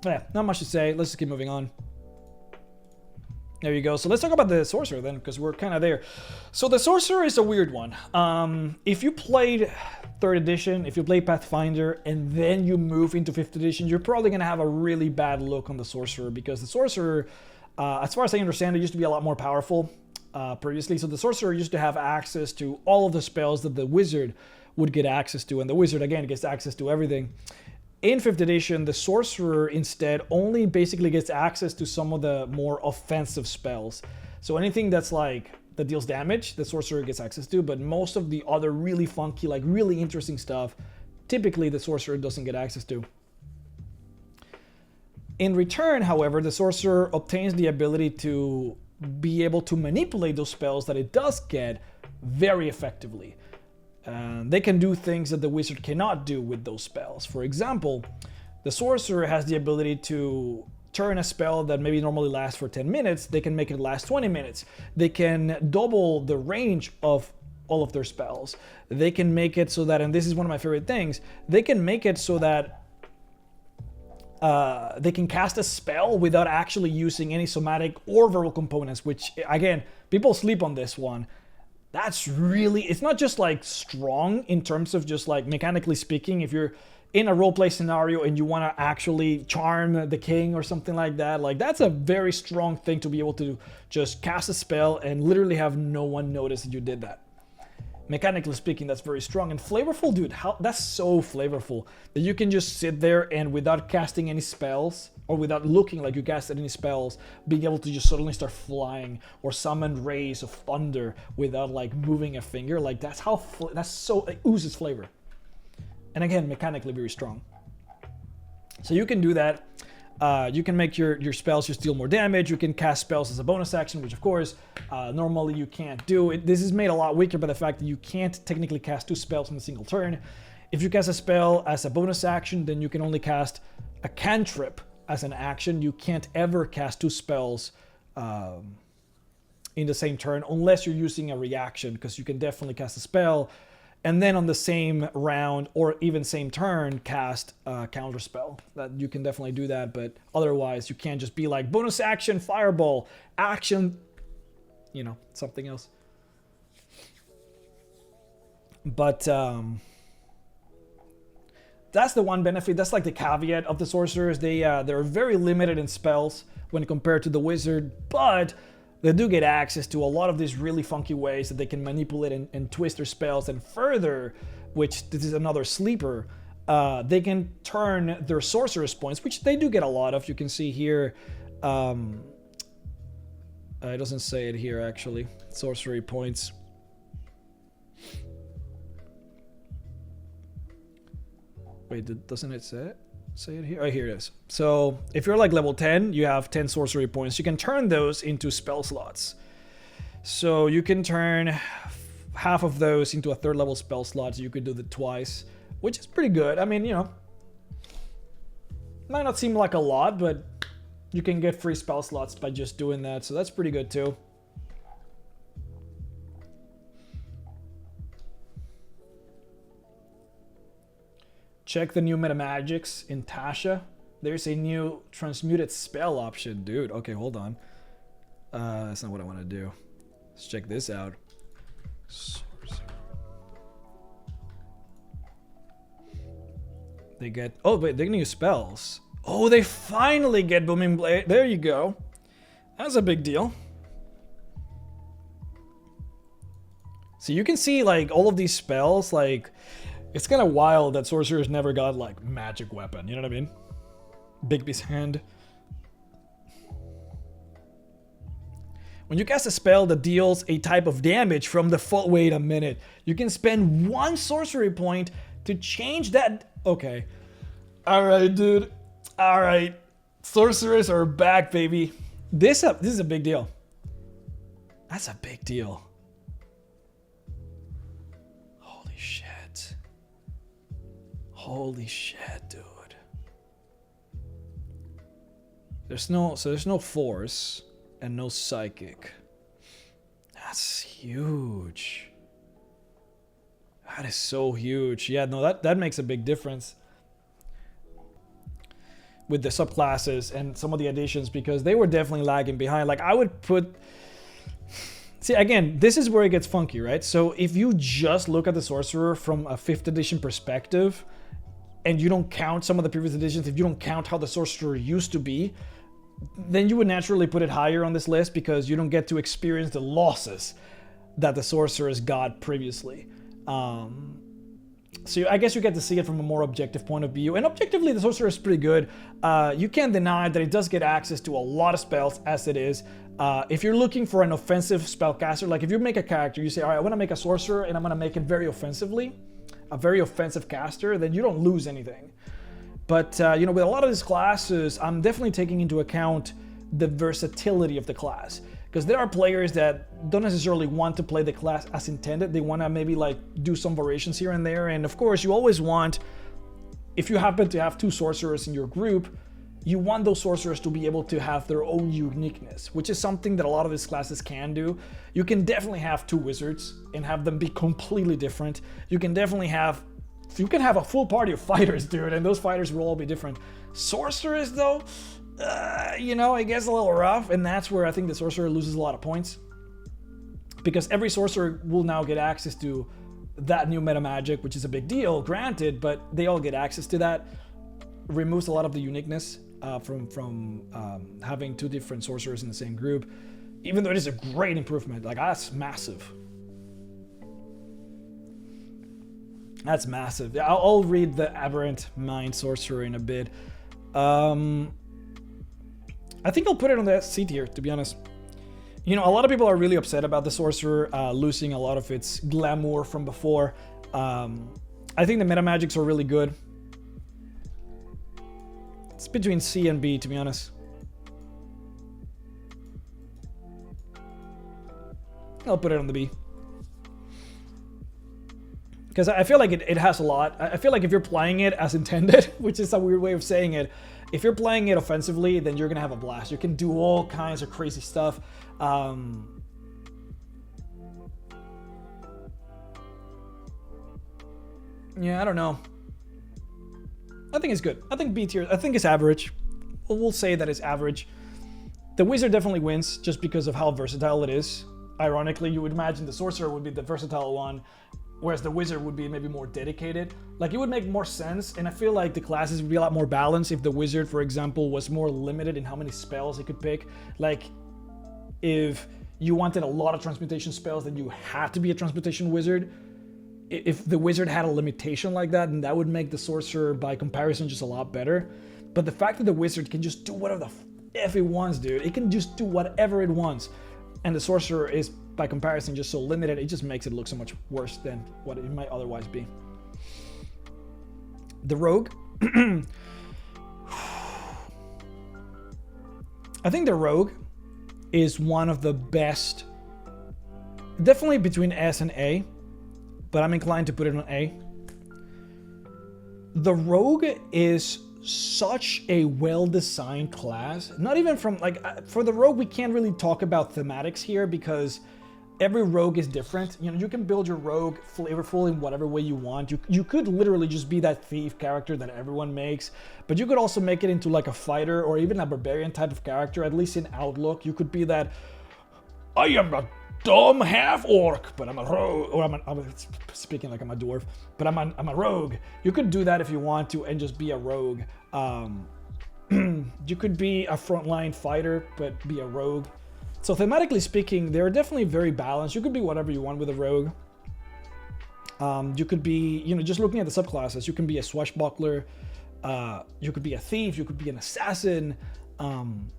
Yeah, not much to say. Let's just keep moving on. There you go. So let's talk about the sorcerer then, because we're kind of there. So the sorcerer is a weird one. If you played 3rd edition, if you play Pathfinder, and then you move into 5th edition, you're probably going to have a really bad look on the sorcerer, because the sorcerer, as far as I understand, it used to be a lot more powerful previously. So the sorcerer used to have access to all of the spells that the wizard would get access to, and the wizard, again, gets access to everything. In 5th edition, the sorcerer instead only basically gets access to some of the more offensive spells. So anything that's like, that deals damage, the sorcerer gets access to, but most of the other really funky, like really interesting stuff, typically the sorcerer doesn't get access to. In return, however, the sorcerer obtains the ability to be able to manipulate those spells that it does get very effectively. They can do things that the wizard cannot do with those spells. For example, the sorcerer has the ability to turn a spell that maybe normally lasts for 10 minutes, they can make it last 20 minutes. They can double the range of all of their spells. They can make it so that, and this is one of my favorite things, they can make it so that they can cast a spell without actually using any somatic or verbal components, which, again, people sleep on this one. That's really, it's not just like strong in terms of just like mechanically speaking. If you're in a roleplay scenario and you want to actually charm the king or something like that, like that's a very strong thing to be able to just cast a spell and literally have no one notice that you did that. Mechanically speaking, that's very strong and flavorful, dude. That's so flavorful that you can just sit there and without casting any spells or without looking like you casted any spells, being able to just suddenly start flying or summon rays of thunder without like moving a finger. Like that's how it oozes flavor. And again, mechanically very strong. So you can do that. You can make your spells just deal more damage. You can cast spells as a bonus action, which of course, normally you can't do. This is made a lot weaker by the fact that you can't technically cast 2 spells in a single turn. If you cast a spell as a bonus action, then you can only cast a cantrip as an action. You can't ever cast 2 spells in the same turn unless you're using a reaction, because you can definitely cast a spell and then on the same round or even same turn cast a counter spell. That you can definitely do that, but otherwise you can't just be like bonus action fireball, action, you know, something else. But that's the one benefit. That's like the caveat of the sorcerers. They're very limited in spells when compared to the wizard, but they do get access to a lot of these really funky ways that they can manipulate and twist their spells. And further, which this is another sleeper, they can turn their sorcerer's points, which they do get a lot of. You can see here, it doesn't say it here actually, sorcery points. Wait, doesn't it say it here? Oh, here it is. So if you're like level 10, you have 10 sorcery points. You can turn those into spell slots. So you can turn half of those into a 3rd level spell slot. So you could do that twice, which is pretty good. I mean, you know, might not seem like a lot, but you can get free spell slots by just doing that. So that's pretty good too. Check the new metamagics in Tasha. There's a new transmuted spell option, dude. Okay, hold on. That's not what I want to do. Let's check this out. Sorcerer. They get, oh wait, they're gonna use spells. Oh, they finally get Booming Blade. There you go. That's a big deal. So you can see like all of these spells, like it's kind of wild that sorcerers never got like magic weapon, you know what I mean? Bigby's hand. When you cast a spell that deals a type of damage from the full, wait a minute, you can spend 1 sorcery point to change that. Okay. All right, dude. All right. Sorcerers are back, baby. This is a big deal. That's a big deal. Holy shit. Holy shit, dude. There's no force and no psychic. That's huge. That is so huge. Yeah, no, that makes a big difference with the subclasses and some of the additions, because they were definitely lagging behind. Like I would put, see, again, this is where it gets funky, right? So if you just look at the Sorcerer from a 5th edition perspective, and you don't count some of the previous editions, if you don't count how the Sorcerer used to be, then you would naturally put it higher on this list because you don't get to experience the losses that the Sorcerers got previously. So I guess you get to see it from a more objective point of view. And objectively, the Sorcerer is pretty good. You can't deny that it does get access to a lot of spells as it is. If you're looking for an offensive spellcaster, like if you make a character, you say, all right, I want to make a Sorcerer and I'm going to make it very offensively, a very offensive caster, then you don't lose anything. But, you know, with a lot of these classes, I'm definitely taking into account the versatility of the class. Because there are players that don't necessarily want to play the class as intended. They want to maybe like do some variations here and there. And of course, you always want, if you happen to have 2 sorcerers in your group, you want those sorcerers to be able to have their own uniqueness, which is something that a lot of these classes can do. You can definitely have 2 wizards and have them be completely different. You can have a full party of fighters, dude, and those fighters will all be different. Sorcerers, though, you know, it gets a little rough, and that's where I think the Sorcerer loses a lot of points. because every sorcerer will now get access to that new meta magic, which is a big deal, granted, but they all get access to that. Removes a lot of the uniqueness from having two different sorcerers in the same group, even though it is a great improvement. Like, that's massive. That's massive. I'll read the Aberrant Mind Sorcerer in a bit. I think I'll put it on the C tier, to be honest. You know, a lot of people are really upset about the Sorcerer losing a lot of its glamour from before. I think the meta magics are really good. It's between C and B, to be honest. I'll put it on the B. Because I feel like it has a lot. I feel like if you're playing it as intended, which is a weird way of saying it, if you're playing it offensively, then you're going to have a blast. You can do all kinds of crazy stuff. Yeah, I don't know. I think it's good. I think B tier, I think it's average. We'll say that it's average. The Wizard definitely wins just because of how versatile it is. Ironically, you would imagine the Sorcerer would be the versatile one, whereas the Wizard would be maybe more dedicated. Like, it would make more sense, and I feel like the classes would be a lot more balanced if the Wizard, for example, was more limited in how many spells he could pick. Like, if you wanted a lot of transmutation spells, then you had to be a transmutation wizard. If the Wizard had a limitation like that, then that would make the Sorcerer, by comparison, just a lot better. But the fact that the Wizard can just do whatever the F it wants, dude. It can just do whatever it wants. And the Sorcerer is, by comparison, just so limited, it just makes it look so much worse than what it might otherwise be. The Rogue. I think the Rogue is one of the best, definitely between S and A, but I'm inclined to put it on A. The Rogue is such a well-designed class. Not even from, like, for the Rogue, we can't really talk about thematics here because every Rogue is different. You know, you can build your Rogue flavorful in whatever way you want. You could literally just be that thief character that everyone makes, but you could also make it into like a fighter or even a barbarian type of character, at least in outlook. You could be that, I am a dumb half-orc, but I'm a rogue, or I'm speaking like I'm a dwarf, but I'm a rogue. You could do that if you want to and just be a rogue. You could be a frontline fighter, but be a rogue. So thematically speaking, they're definitely very balanced. You could be whatever you want with a rogue. You could be, you know, just looking at the subclasses, you can be a swashbuckler, you could be a thief, you could be an assassin,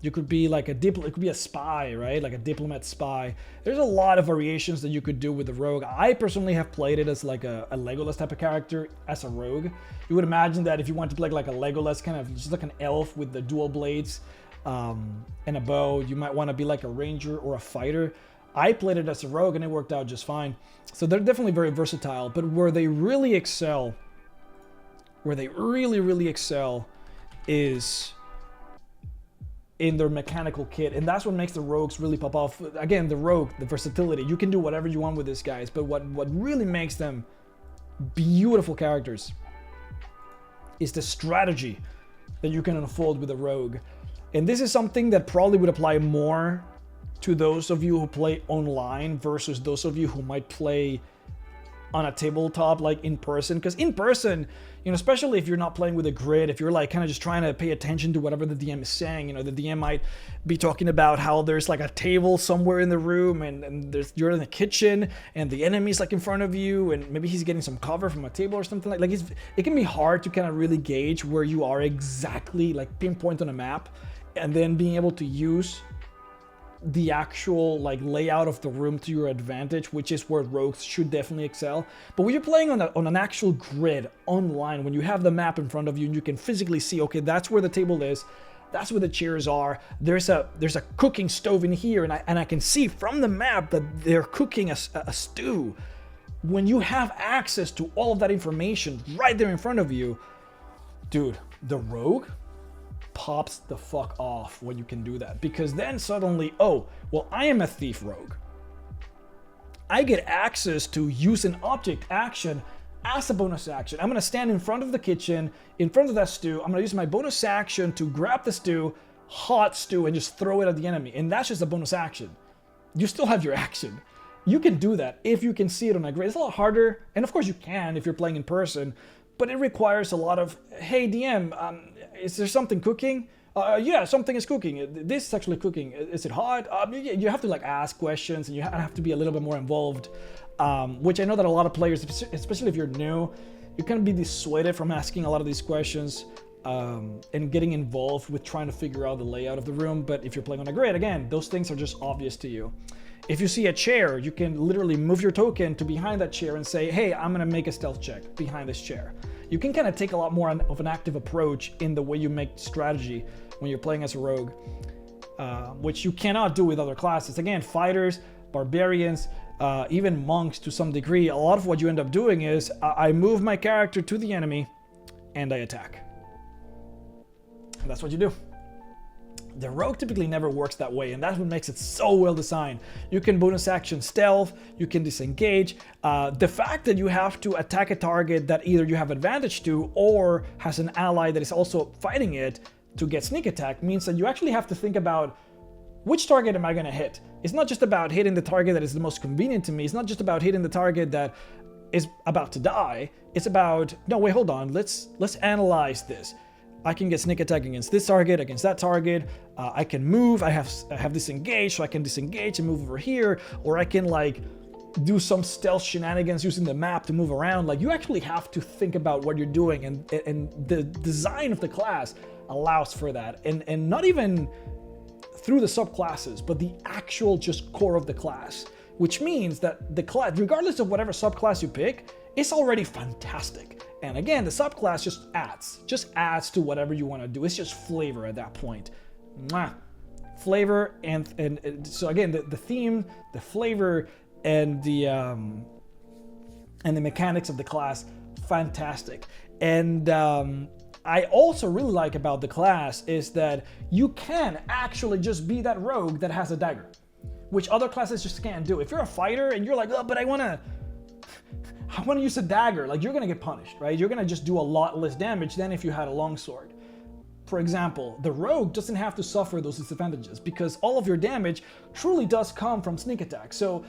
you could be like it could be a spy, right? Like a diplomat spy. There's a lot of variations that you could do with the rogue. I personally have played it as like a Legolas type of character as a rogue. You would imagine that if you want to play like a Legolas, kind of just like an elf with the dual blades, and a bow, you might want to be like a ranger or a fighter. I played it as a rogue and it worked out just fine. So they're definitely very versatile, but where they really excel, really excel is in their mechanical kit, and that's what makes the rogues really pop off. Again, the rogue, the versatility. You can do whatever you want with these guys, but what really makes them beautiful characters is the strategy that you can unfold with a rogue. And this is something that probably would apply more to those of you who play online versus those of you who might play on a tabletop, like in person. Because in person, you know, especially if you're not playing with a grid, if you're like kind of just trying to pay attention to whatever the DM is saying, you know, the DM might be talking about how there's like a table somewhere in the room and you're in the kitchen and the enemy's like in front of you and maybe he's getting some cover from a table or something like it can be hard to kind of really gauge where you are exactly, like pinpoint on a map, and then being able to use the actual like layout of the room to your advantage, which is where rogues should definitely excel. But when you're playing on an actual grid online, when you have the map in front of you and you can physically see, okay, that's where the table is, that's where the chairs are, there's a cooking stove in here, and I can see from the map that they're cooking a stew. When you have access to all of that information right there in front of you, dude, the rogue pops the fuck off when you can do that, because then suddenly, oh, well, I am a thief rogue. I get access to use an object action as a bonus action. I'm gonna stand in front of the kitchen, in front of that stew. I'm gonna use my bonus action to grab the stew, hot stew, and just throw it at the enemy. And that's just a bonus action. You still have your action. You can do that if you can see it on a grid. It's a lot harder, and of course you can if you're playing in person, but it requires a lot of, hey DM, is there something cooking? Yeah, something is cooking. This is actually cooking. Is it hot? You have to like ask questions, and you have to be a little bit more involved, which I know that a lot of players, especially if you're new, you can be dissuaded from asking a lot of these questions and getting involved with trying to figure out the layout of the room. But if you're playing on a grid, again, those things are just obvious to you. If you see a chair, you can literally move your token to behind that chair and say, hey, I'm gonna make a stealth check behind this chair. You can kind of take a lot more of an active approach in the way you make strategy when you're playing as a rogue, which you cannot do with other classes. Again, fighters, barbarians, even monks to some degree, a lot of what you end up doing is I move my character to the enemy and I attack. And that's what you do. The rogue typically never works that way, and that's what makes it so well designed. You can bonus action stealth, you can disengage. The fact that you have to attack a target that either you have advantage to or has an ally that is also fighting it to get sneak attack means that you actually have to think about which target am I going to hit. It's not just about hitting the target that is the most convenient to me. It's not just about hitting the target that is about to die. It's about, no, wait, hold on. Let's analyze this. I can get sneak attack against this target, against that target. I can move. I have disengage, so I can disengage and move over here, or I can like do some stealth shenanigans using the map to move around. Like, you actually have to think about what you're doing, and the design of the class allows for that. And not even through the subclasses, but the actual just core of the class, which means that the class, regardless of whatever subclass you pick, it's already fantastic. And again, the subclass just adds to whatever you want to do. It's just flavor at that point. Mwah. Flavor and so again, the theme, the flavor, and the mechanics of the class, fantastic. And I also really like about the class is that you can actually just be that rogue that has a dagger, which other classes just can't do. If you're a fighter and you're like, oh, but I want to use a dagger, like, you're gonna get punished, right? You're gonna just do a lot less damage than if you had a longsword. For example, the rogue doesn't have to suffer those disadvantages because all of your damage truly does come from sneak attack. So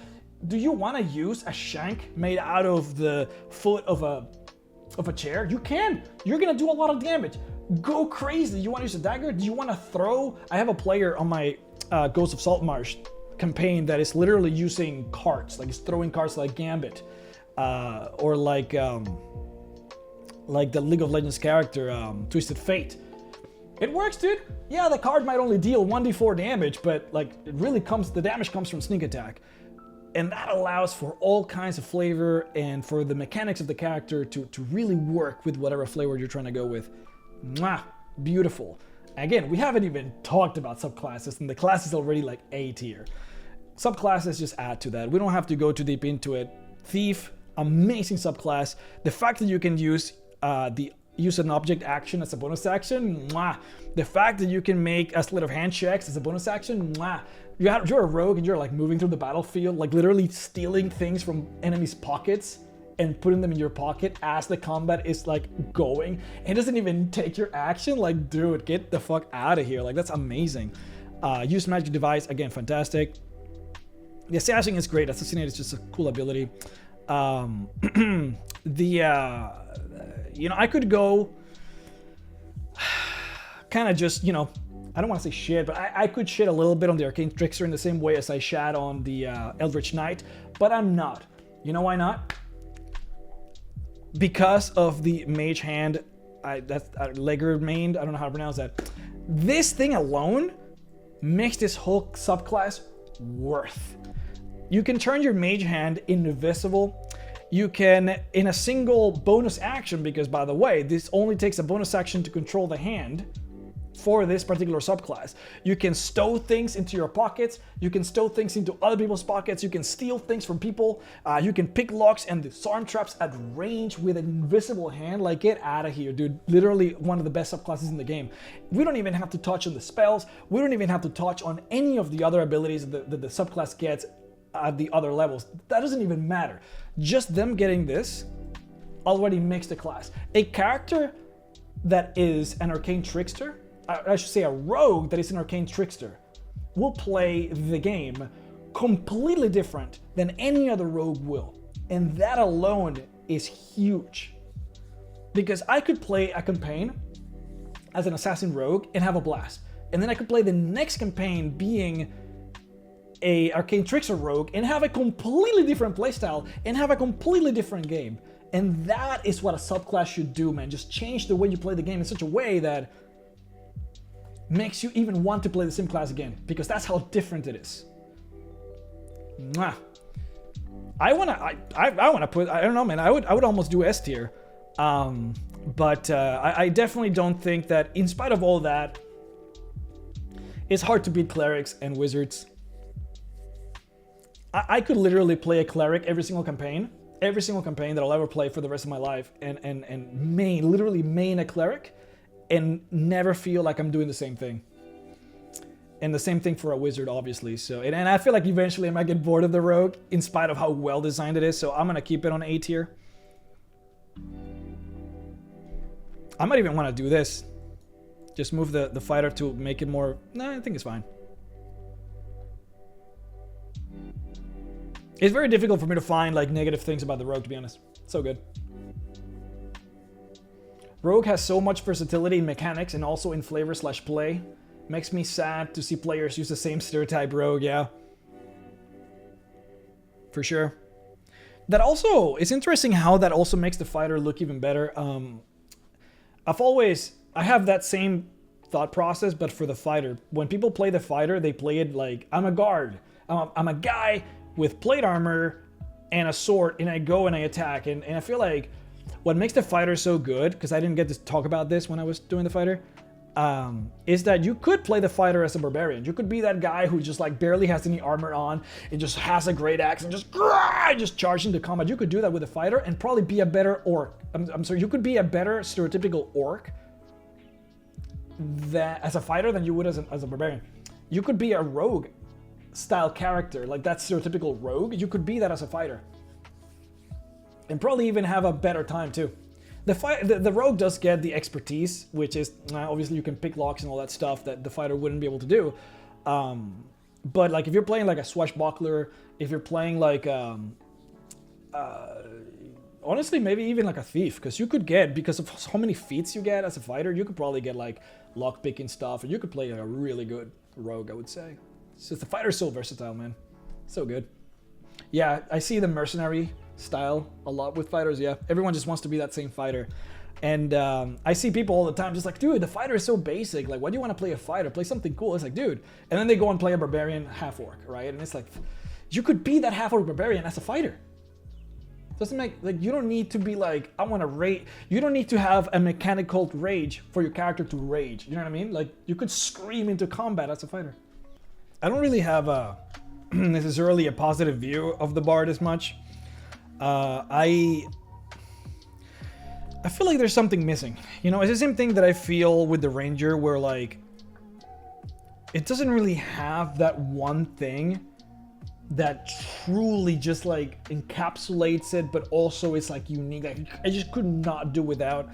do you want to use a shank made out of the foot of a chair? You can. You're gonna do a lot of damage. Go crazy. You want to use a dagger? Do you want to throw? I have a player on my Ghost of Saltmarsh campaign that is literally using carts, like he's throwing carts like Gambit. Or like the League of Legends character, Twisted Fate. It works, dude. Yeah, the card might only deal 1d4 damage, but like the damage comes from sneak attack. And that allows for all kinds of flavor and for the mechanics of the character to really work with whatever flavor you're trying to go with. Mwah, beautiful. Again, we haven't even talked about subclasses, and the class is already like A tier. Subclasses just add to that. We don't have to go too deep into it. Thief, amazing subclass. The fact that you can use use an object action as a bonus action, mwah. The fact that you can make a sleight of hand checks as a bonus action, mwah. You're a rogue and you're like moving through the battlefield, like literally stealing things from enemies' pockets and putting them in your pocket as the combat is like going. It doesn't even take your action. Like, dude, get the fuck out of here. Like, that's amazing. Use magic device, again, fantastic. The assassin is great. Assassinate is just a cool ability. I could go kind of just, I don't want to say shit, but I could shit a little bit on the Arcane Trickster in the same way as I shat on the Eldritch Knight, but I'm not. You know why not? Because of the Mage Hand, that's Legger Main, I don't know how to pronounce that. This thing alone makes this whole subclass worth. You can turn your Mage Hand invisible. You can, in a single bonus action, because by the way, this only takes a bonus action to control the hand for this particular subclass. You can stow things into your pockets. You can stow things into other people's pockets. You can steal things from people. You can pick locks and disarm traps at range with an invisible hand. Like, get out of here, dude. Literally one of the best subclasses in the game. We don't even have to touch on the spells. We don't even have to touch on any of the other abilities that the subclass gets at the other levels. That doesn't even matter. Just them getting this already makes the class. A character that is an Arcane Trickster, I should say a rogue that is an Arcane Trickster, will play the game completely different than any other rogue will. And that alone is huge. Because I could play a campaign as an assassin rogue and have a blast. And then I could play the next campaign being a arcane trickster rogue and have a completely different playstyle and have a completely different game. And that is what a subclass should do, man. Just change the way you play the game in such a way that makes you even want to play the same class again, because that's how different it is. Mwah. I wanna put, I don't know, man. I would almost do S tier, but I definitely don't think that, in spite of all that, it's hard to beat clerics and wizards. I could literally play a cleric every single campaign that I'll ever play for the rest of my life, and literally main a cleric, and never feel like I'm doing the same thing. And the same thing for a wizard, obviously. So, and I feel like eventually I might get bored of the rogue, in spite of how well designed it is. So I'm gonna keep it on A tier. I might even want to do this. Just move the fighter to make it more. Nah, I think it's fine. It's very difficult for me to find like negative things about the rogue, to be honest. So good. Rogue has so much versatility in mechanics and also in flavor/play. Makes me sad to see players use the same stereotype rogue, yeah. For sure. That also, it's interesting how that also makes the fighter look even better. I have that same thought process, but for the fighter. When people play the fighter, they play it like, I'm a guard. I'm a guy with plate armor and a sword, and I go and I attack. And I feel like what makes the fighter so good, because I didn't get to talk about this when I was doing the fighter, is that you could play the fighter as a barbarian. You could be that guy who just like barely has any armor on and just has a great axe and just charge into combat. You could do that with a fighter and probably be a better orc. I'm sorry, you could be a better stereotypical orc as a fighter than you would as a barbarian. You could be a rogue style character, like that stereotypical rogue. You could be that as a fighter and probably even have a better time too. The rogue does get the expertise, which is obviously you can pick locks and all that stuff that the fighter wouldn't be able to do. But like if you're playing like a swashbuckler, if you're playing like honestly maybe even like a thief, because you could get, because of how many feats you get as a fighter, you could probably get like lock picking stuff, and you could play like a really good rogue, I would say. So the fighter's so versatile, man, so good. Yeah, I see the mercenary style a lot with fighters. Yeah, everyone just wants to be that same fighter, and I see people all the time just like, dude, the fighter is so basic, like why do you want to play a fighter? Play something cool. It's like, dude, and then they go and play a barbarian half orc, right? And it's like, you could be that half orc barbarian as a fighter. Doesn't make, like, you don't need to be like, I want to rage. You don't need to have a mechanical rage for your character to rage, you know what I mean? Like, you could scream into combat as a fighter. I don't really have a necessarily a positive view of the bard as much. I feel like there's something missing. You know, it's the same thing that I feel with the ranger, where like it doesn't really have that one thing that truly just like encapsulates it, but also it's like unique. Like I just could not do without.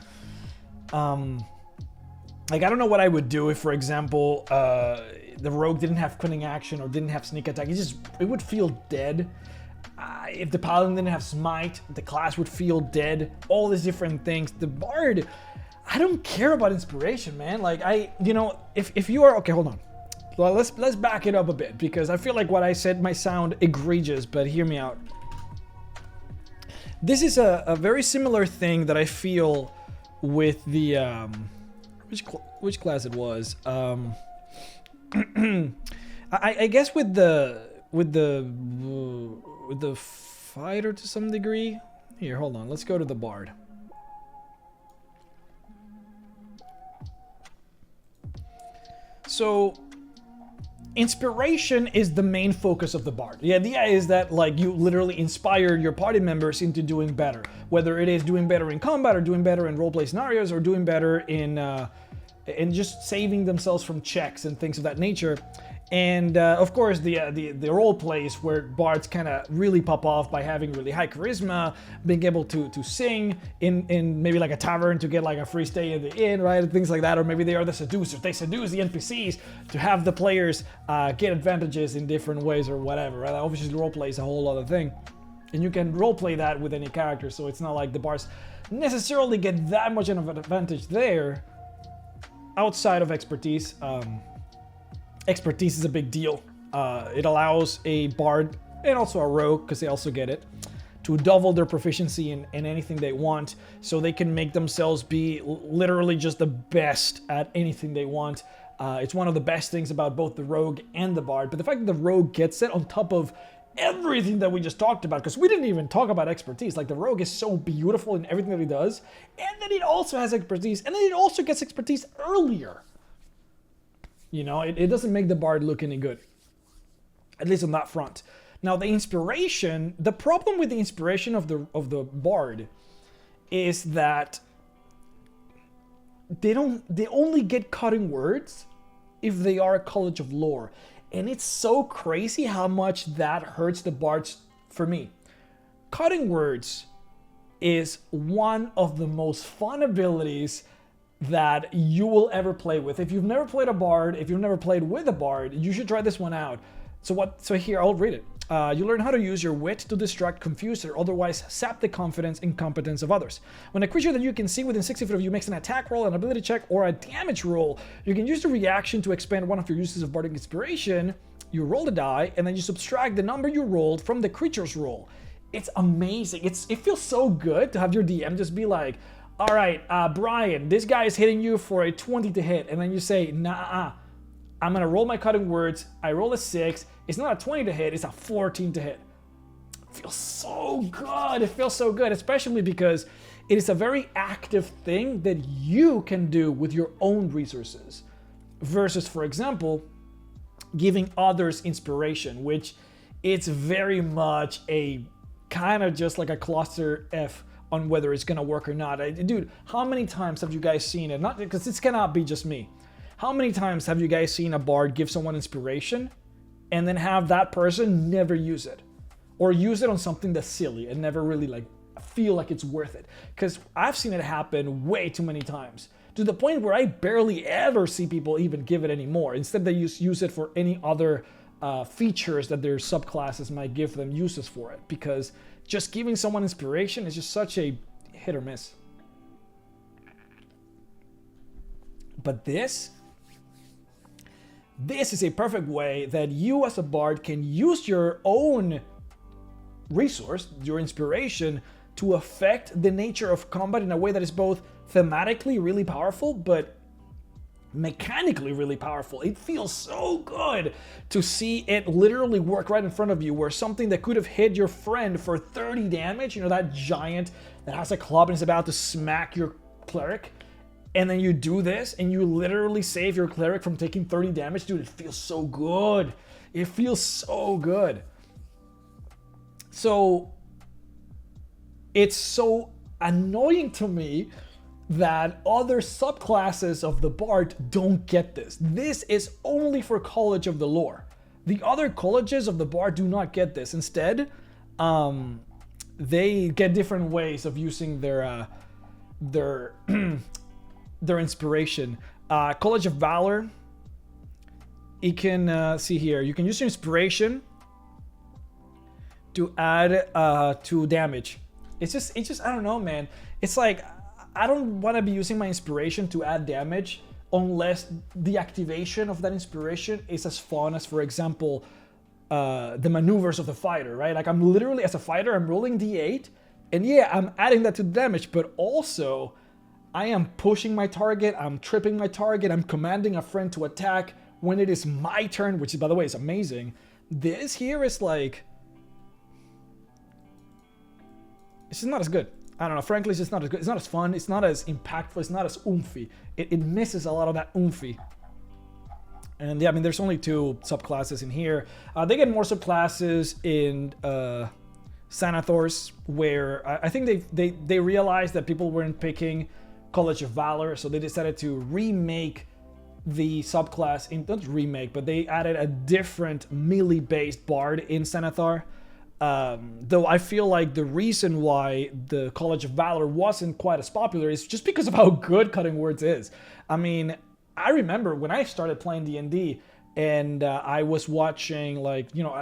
Like I don't know what I would do if, for example, the rogue didn't have cunning action or didn't have sneak attack. It would feel dead. If the paladin didn't have smite, the class would feel dead. All these different things. The bard, I don't care about inspiration, man. Like you know, if you are, okay, hold on. Well, let's back it up a bit, because I feel like what I said might sound egregious, but hear me out. This is a very similar thing that I feel with the which class it was. I guess with the fighter to some degree. Here, hold on. Let's go to the bard. So, inspiration is the main focus of the bard. The idea is that like you literally inspire your party members into doing better, whether it is doing better in combat or doing better in roleplay scenarios or doing better in and just saving themselves from checks and things of that nature. And of course, the role plays where bards kind of really pop off by having really high charisma, being able to sing in maybe like a tavern to get like a free stay in the inn, right? And things like that. Or maybe they are the seducers. They seduce the NPCs to have the players get advantages in different ways or whatever, right? Obviously, role play is a whole other thing. And you can role play that with any character, so it's not like the bards necessarily get that much of an advantage there outside of expertise. Expertise is a big deal. It allows a bard and also a rogue, because they also get it, to double their proficiency in anything they want, so they can make themselves be literally just the best at anything they want. It's one of the best things about both the rogue and the bard, but the fact that the rogue gets it on top of everything that we just talked about, because we didn't even talk about expertise. Like, the rogue is so beautiful in everything that he does, and then it also has expertise, and then it also gets expertise earlier. You know, it doesn't make the bard look any good, at least on that front. Now, the inspiration, the problem with the inspiration of the bard is that they only get cutting words if they are a college of lore. And it's so crazy how much that hurts the bards for me. Cutting words is one of the most fun abilities that you will ever play with. If you've never played a bard, if you've never played with a bard, you should try this one out. So here, I'll read it. You learn how to use your wit to distract, confuse, or otherwise sap the confidence and competence of others. When a creature that you can see within 60 feet of you makes an attack roll, an ability check, or a damage roll, you can use the reaction to expand one of your uses of bardic inspiration. You roll the die, and then you subtract the number you rolled from the creature's roll. It's amazing. It feels so good to have your DM just be like, all right, Brian, this guy is hitting you for a 20 to hit. And then you say, nah, I'm going to roll my cutting words. I roll a 6. It's not a 20 to hit. It's a 14 to hit. It feels so good. It feels so good, especially because it is a very active thing that you can do with your own resources versus, for example, giving others inspiration, which it's very much a kind of just like a cluster F on whether it's gonna work or not. Dude, how many times have you guys seen it? Not because this cannot be just me. How many times have you guys seen a bard give someone inspiration and then have that person never use it, or use it on something that's silly and never really like feel like it's worth it? Because I've seen it happen way too many times, to the point where I barely ever see people even give it anymore. Instead, they use it for any other features that their subclasses might give them uses for it, because just giving someone inspiration is just such a hit or miss. But this is a perfect way that you as a bard can use your own resource, your inspiration, to affect the nature of combat in a way that is both thematically really powerful, but mechanically really powerful. It feels so good to see it literally work right in front of you, where something that could have hit your friend for 30 damage, you know, that giant that has a club and is about to smack your cleric, and then you do this and you literally save your cleric from taking 30 damage. Dude, it feels so good. It feels so good. So it's so annoying to me that other subclasses of the bard don't get this. This is only for College of the Lore. The other colleges of the bard do not get this. Instead, they get different ways of using their inspiration. College of Valor, you can see here, you can use your inspiration to add 2 damage. It's just I don't know, man. It's like, I don't want to be using my inspiration to add damage unless the activation of that inspiration is as fun as, for example, the maneuvers of the fighter, right? Like, I'm literally, as a fighter, I'm rolling d8, and yeah, I'm adding that to the damage, but also I am pushing my target, I'm tripping my target, I'm commanding a friend to attack when it is my turn, which, by the way, is amazing. This here is like, it's just not as good. I don't know, frankly, it's just not as good. It's not as fun, it's not as impactful, it's not as oomphy. It misses a lot of that oomphy. And yeah, I mean, there's only 2 subclasses in here. They get more subclasses in Sanathors, where I think they realized that people weren't picking College of Valor, so they decided to remake the subclass, not remake, but they added a different melee-based bard in Xanathar. Though I feel like the reason why the College of Valor wasn't quite as popular is just because of how good Cutting Words is. I mean, I remember when I started playing D&D, and I was watching, like, you know,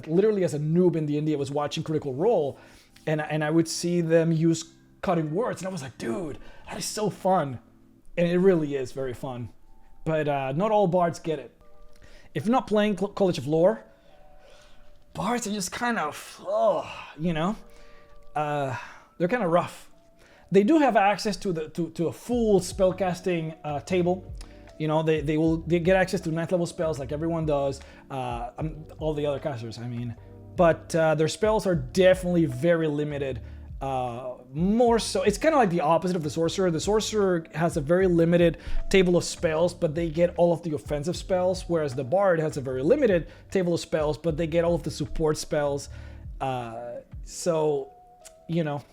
literally as a noob in D&D, I was watching Critical Role, and I would see them use Cutting Words, and I was like, dude, that is so fun. And it really is very fun. But not all bards get it. If you're not playing College of Lore, bards are just kind of, you know, they're kind of rough. They do have access to a full spellcasting table. You know, they get access to 9th level spells like everyone does, all the other casters, I mean. But their spells are definitely very limited. More so, it's kind of like the opposite of the Sorcerer. The Sorcerer has a very limited table of spells, but they get all of the offensive spells, whereas the Bard has a very limited table of spells, but they get all of the support spells. So, you know,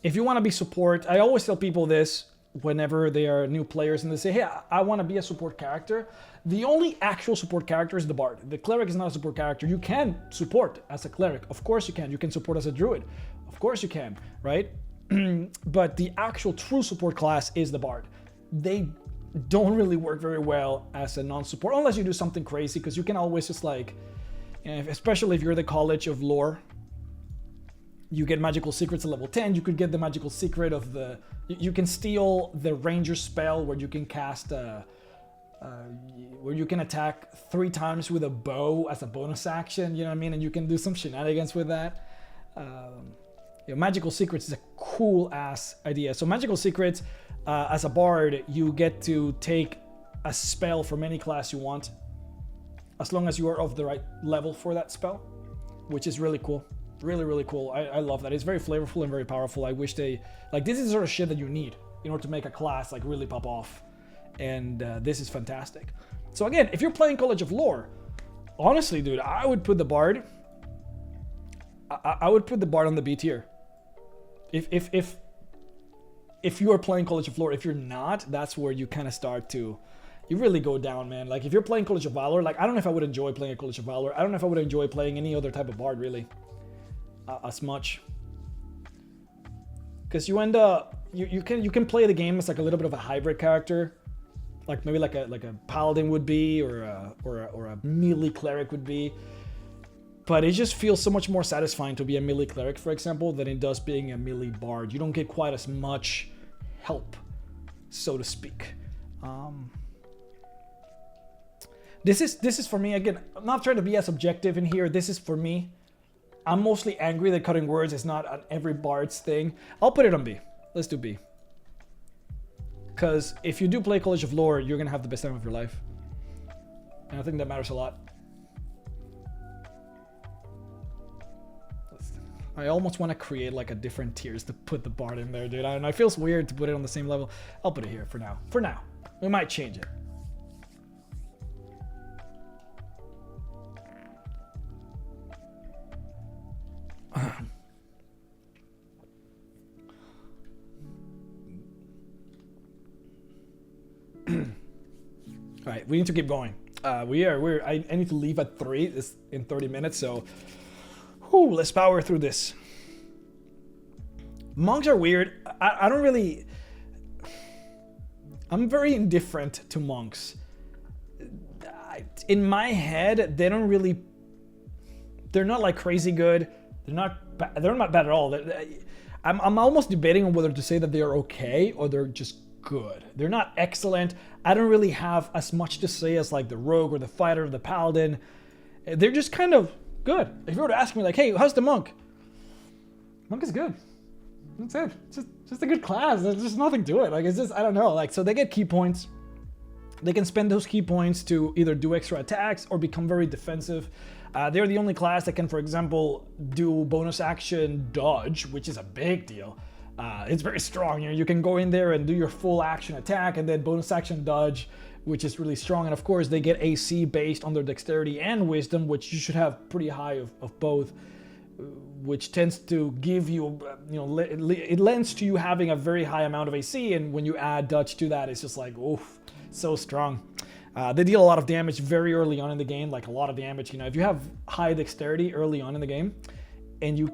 if you want to be support, I always tell people this whenever they are new players and they say, hey, I want to be a support character. The only actual support character is the Bard. The Cleric is not a support character. You can support as a Cleric. Of course you can. You can support as a Druid. Of course you can, right? But the actual true support class is the Bard. They don't really work very well as a non-support, unless you do something crazy, because you can always just like, especially if you're the College of Lore, you get magical secrets at level 10. You could get the magical secret of the... You can steal the ranger spell where you can cast... where you can attack 3 times with a bow as a bonus action, you know what I mean? And you can do some shenanigans with that. Magical secrets is a cool-ass idea. So magical secrets, as a bard, you get to take a spell from any class you want, as long as you are of the right level for that spell, which is really cool. Really, really cool. I love that. It's very flavorful and very powerful. I wish they... Like, this is the sort of shit that you need in order to make a class, like, really pop off. And this is fantastic. So again, if you're playing College of Lore, honestly, dude, I would put the Bard... I would put the Bard on the B tier. If you are playing College of Lore, if you're not, that's where you kind of start to... You really go down, man. Like, if you're playing College of Valor, like, I don't know if I would enjoy playing a College of Valor. I don't know if I would enjoy playing any other type of Bard, really. As much, because you end up you can play the game as like a little bit of a hybrid character, like maybe like a Paladin would be, or a melee Cleric would be, but it just feels so much more satisfying to be a melee Cleric, for example, than it does being a melee Bard. You don't get quite as much help, so to speak. This is for me. Again, I'm not trying to be as objective in here. This is for me. I'm mostly angry that Cutting Words is not on every Bard's thing. I'll put it on B. Let's do B. Because if you do play College of Lore, you're going to have the best time of your life. And I think that matters a lot. I almost want to create like a different tiers to put the Bard in there, dude. I don't know. It feels weird to put it on the same level. I'll put it here for now. For now. We might change it. All right, we need to keep going. I need to leave at 3 in 30 minutes, so let's power through this. Monks are weird. I don't really... I'm very indifferent to monks. In my head, they don't really... They're not like crazy good. They're not bad at all. I'm almost debating on whether to say that they are okay or they're just good. They're not excellent. I don't really have as much to say as like the rogue or the fighter or the paladin. They're just kind of good. If you were to ask me like, hey, how's the monk? Monk is good. That's it. It's just a good class. There's just nothing to it. Like, it's just, I don't know. Like, so they get key points. They can spend those key points to either do extra attacks or become very defensive. They're the only class that can, for example, do bonus action dodge, which is a big deal. It's very strong. You can go in there and do your full action attack and then bonus action dodge, which is really strong. And of course, they get AC based on their dexterity and wisdom, which you should have pretty high of both, which tends to give you, it lends to you having a very high amount of AC, and when you add Dutch to that, it's just like, oof, so strong. They deal a lot of damage very early on in the game, like a lot of damage. If you have high dexterity early on in the game, and you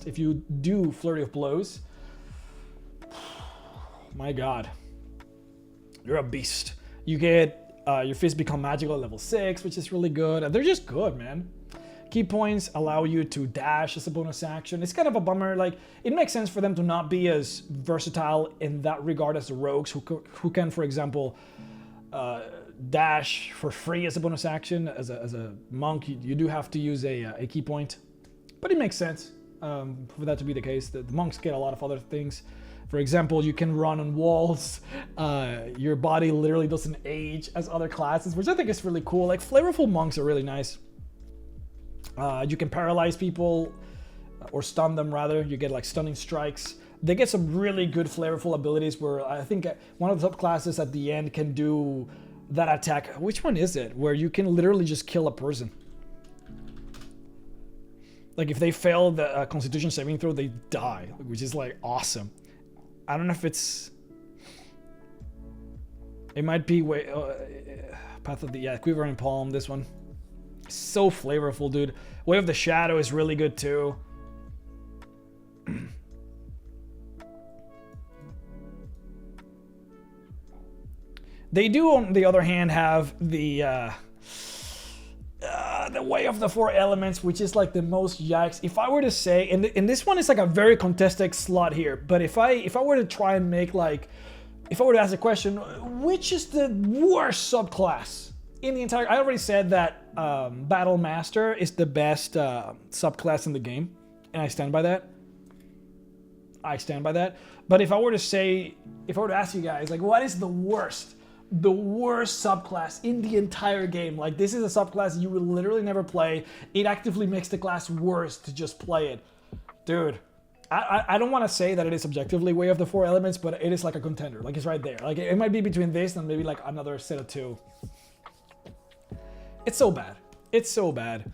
if you do Flurry of Blows, my God, you're a beast. You get your fists become magical at level 6, which is really good. And they're just good, man. Key points allow you to dash as a bonus action. It's kind of a bummer. Like, it makes sense for them to not be as versatile in that regard as the rogues, who can, for example, dash for free as a bonus action. As a monk, you do have to use a key point, but it makes sense for that to be the case. The monks get a lot of other things. For example, you can run on walls. Your body literally doesn't age as other classes, which I think is really cool. Like, flavorful monks are really nice. You can paralyze people, or stun them rather. You get like stunning strikes. They get some really good flavorful abilities where I think one of the subclasses at the end can do that attack. Which one is it? Where you can literally just kill a person. Like, if they fail the Constitution saving throw, they die, which is like awesome. I don't know if it's... It might be Path of the... Quivering Palm, this one. So flavorful, dude. Way of the Shadow is really good too. They do, on the other hand, have the Way of the Four Elements, which is like the most yikes. If I were to say, and this one is like a very contested slot here, but if I were to try and make like, if I were to ask a question, which is the worst subclass in the entire... I already said that Battle Master is the best subclass in the game, and I stand by that. But if I were to say, if I were to ask you guys, like, what is the worst subclass in the entire game? Like, this is a subclass you will literally never play. It actively makes the class worse to just play it. Dude, I don't want to say that it is objectively Way of the Four Elements, but it is like a contender. Like, it's right there. Like, it might be between this and maybe like another set of two. It's so bad. It's so bad.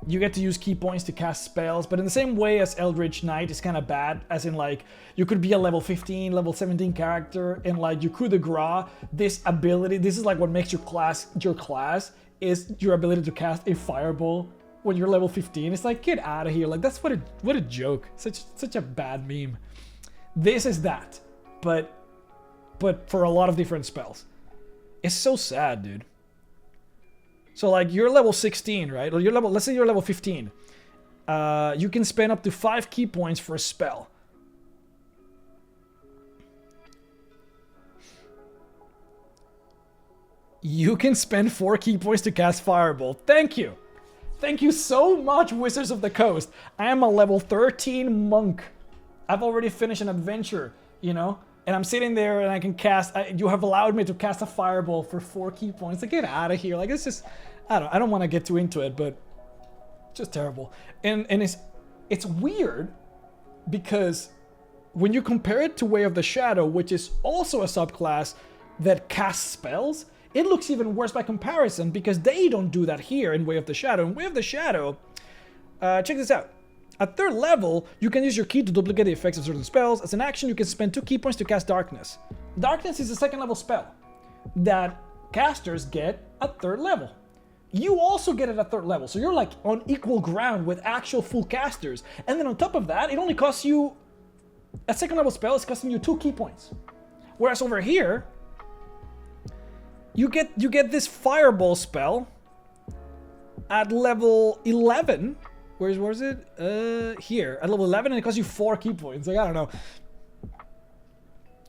You get to use key points to cast spells, but in the same way as Eldritch Knight is kind of bad, as in like, you could be a level 15, level 17 character, and like, you coup de grace this ability. This is like what makes your class, is your ability to cast a fireball when you're level 15. It's like, get out of here. Like, that's what a joke. Such a bad meme. This is that, but for a lot of different spells. It's so sad, dude. So like, you're level 16, right? Or let's say you're level 15. You can spend up to 5 key points for a spell. You can spend 4 key points to cast Fireball. Thank you. Thank you so much, Wizards of the Coast. I am a level 13 monk. I've already finished an adventure, and I'm sitting there and I can cast... you have allowed me to cast a fireball for 4 key points. Like, get out of here. Like, it's just... I don't want to get too into it, but... just terrible. And it's weird because when you compare it to Way of the Shadow, which is also a subclass that casts spells, it looks even worse by comparison because they don't do that here in Way of the Shadow. In Way of the Shadow, check this out. At 3rd level, you can use your key to duplicate the effects of certain spells. As an action, you can spend 2 key points to cast Darkness. Darkness is a 2nd level spell that casters get at 3rd level. You also get it at 3rd level, so you're like on equal ground with actual full casters. And then on top of that, it only costs you... a 2nd level spell is costing you 2 key points. Whereas over here, you get this Fireball spell at level 11... Where's it? Here. At level 11, and it costs you 4 key points. Like, I don't know.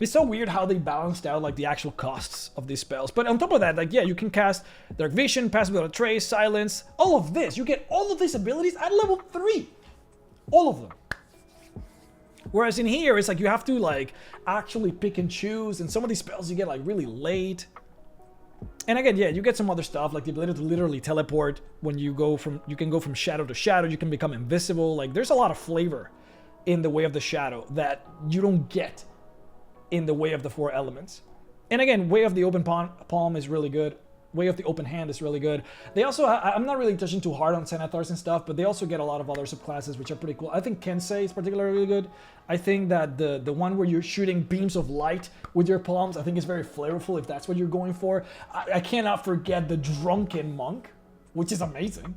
It's so weird how they balanced out, like, the actual costs of these spells. But on top of that, like, yeah, you can cast Dark Vision, Pass Without a Trace, Silence. All of this. You get all of these abilities at level 3. All of them. Whereas in here, it's like you have to, like, actually pick and choose. And some of these spells you get, like, really late. And again, yeah, you get some other stuff, like the ability to literally teleport when you can go from shadow to shadow, you can become invisible. Like, there's a lot of flavor in the Way of the Shadow that you don't get in the Way of the Four Elements. And again, Way of the Open Palm is really good. Way of the Open Hand is really good. They also, I'm not really touching too hard on Cenithars and stuff, but they also get a lot of other subclasses which are pretty cool. I think Kensei is particularly good. I think that the one where you're shooting beams of light with your palms, I think is very flavorful if that's what you're going for. I cannot forget the Drunken Monk, which is amazing.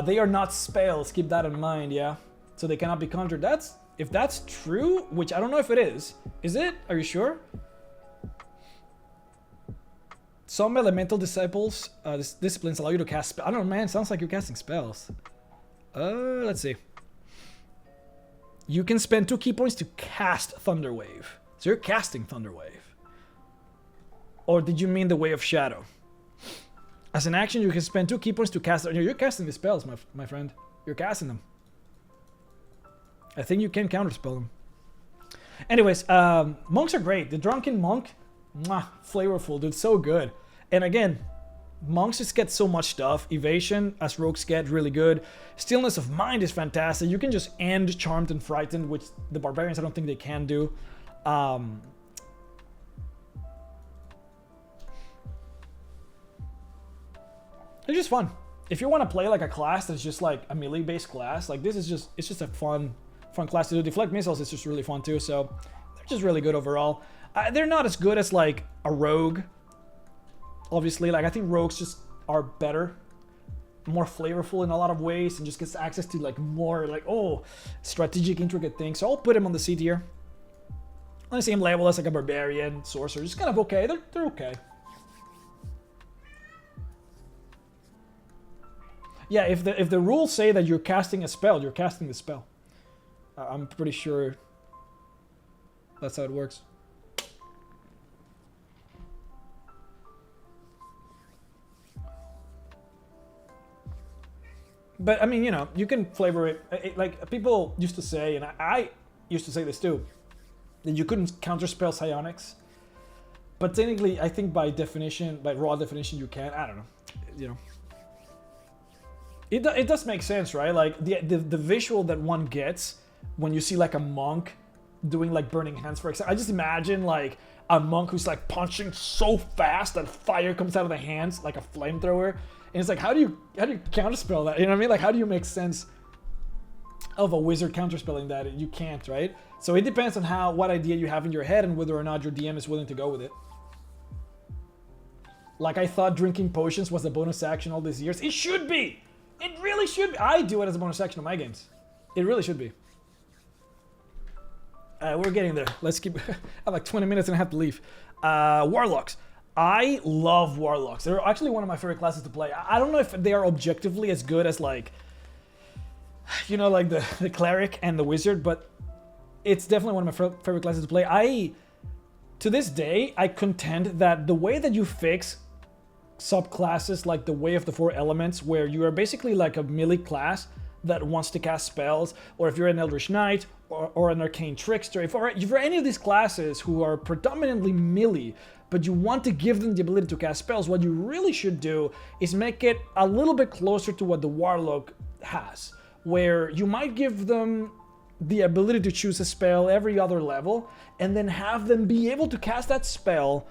They are not spells, keep that in mind, yeah? So they cannot be conjured. If that's true, which I don't know if it is. Is it? Are you sure? Some elemental disciplines allow you to cast spells. I don't know, man. Sounds like you're casting spells. Let's see. You can spend 2 key points to cast Thunderwave. So you're casting Thunderwave. Or did you mean the Way of Shadow? As an action, you can spend 2 key points to cast. You're casting the spells, my friend. You're casting them. I think you can counterspell them. Anyways, monks are great. The Drunken Monk, mwah, flavorful, dude, so good. And again, monks just get so much stuff. Evasion, as rogues get, really good. Stillness of Mind is fantastic. You can just end Charmed and Frightened, which the Barbarians, I don't think they can do. It's just fun. If you want to play like a class that's just like a melee-based class, like this is just, it's just a fun class to do. Deflect Missiles is just really fun too, so they're just really good overall. They're not as good as like a rogue, obviously. Like I think rogues just are better, more flavorful in a lot of ways, and just gets access to like more like, oh, strategic, intricate things. So I'll put him on the C tier. On the same level as like a Barbarian, Sorcerer, just kind of okay. They're okay. Yeah, if the rules say that you're casting a spell, you're casting the spell. I'm pretty sure that's how it works. But I mean, you know, you can flavor it. Like people used to say, and I used to say this too, that you couldn't counterspell psionics. But technically, I think by definition, by raw definition, you can. I don't know, you know. It does make sense, right? Like the visual that one gets when you see like a monk doing like burning hands, for example. I just imagine like a monk who's like punching so fast that fire comes out of the hands like a flamethrower, and it's like, how do you counterspell that? You know what I mean? Like, how do you make sense of a wizard counterspelling that? You can't, right? So it depends on what idea you have in your head and whether or not your DM is willing to go with it. Like I thought drinking potions was a bonus action all these years. It should be. It really should be. I do it as a bonus action in my games. It really should be. We're getting there. Let's keep... I have like 20 minutes and I have to leave. Warlocks. I love Warlocks. They're actually one of my favorite classes to play. I don't know if they are objectively as good as like... You know, like the Cleric and the Wizard, but it's definitely one of my favorite classes to play. To this day, I contend that the way that you fix subclasses like the Way of the Four Elements, where you are basically like a melee class that wants to cast spells, or if you're an Eldritch Knight or an Arcane Trickster, if you're any of these classes who are predominantly melee, but you want to give them the ability to cast spells, what you really should do is make it a little bit closer to what the Warlock has, where you might give them the ability to choose a spell every other level, and then have them be able to cast that spell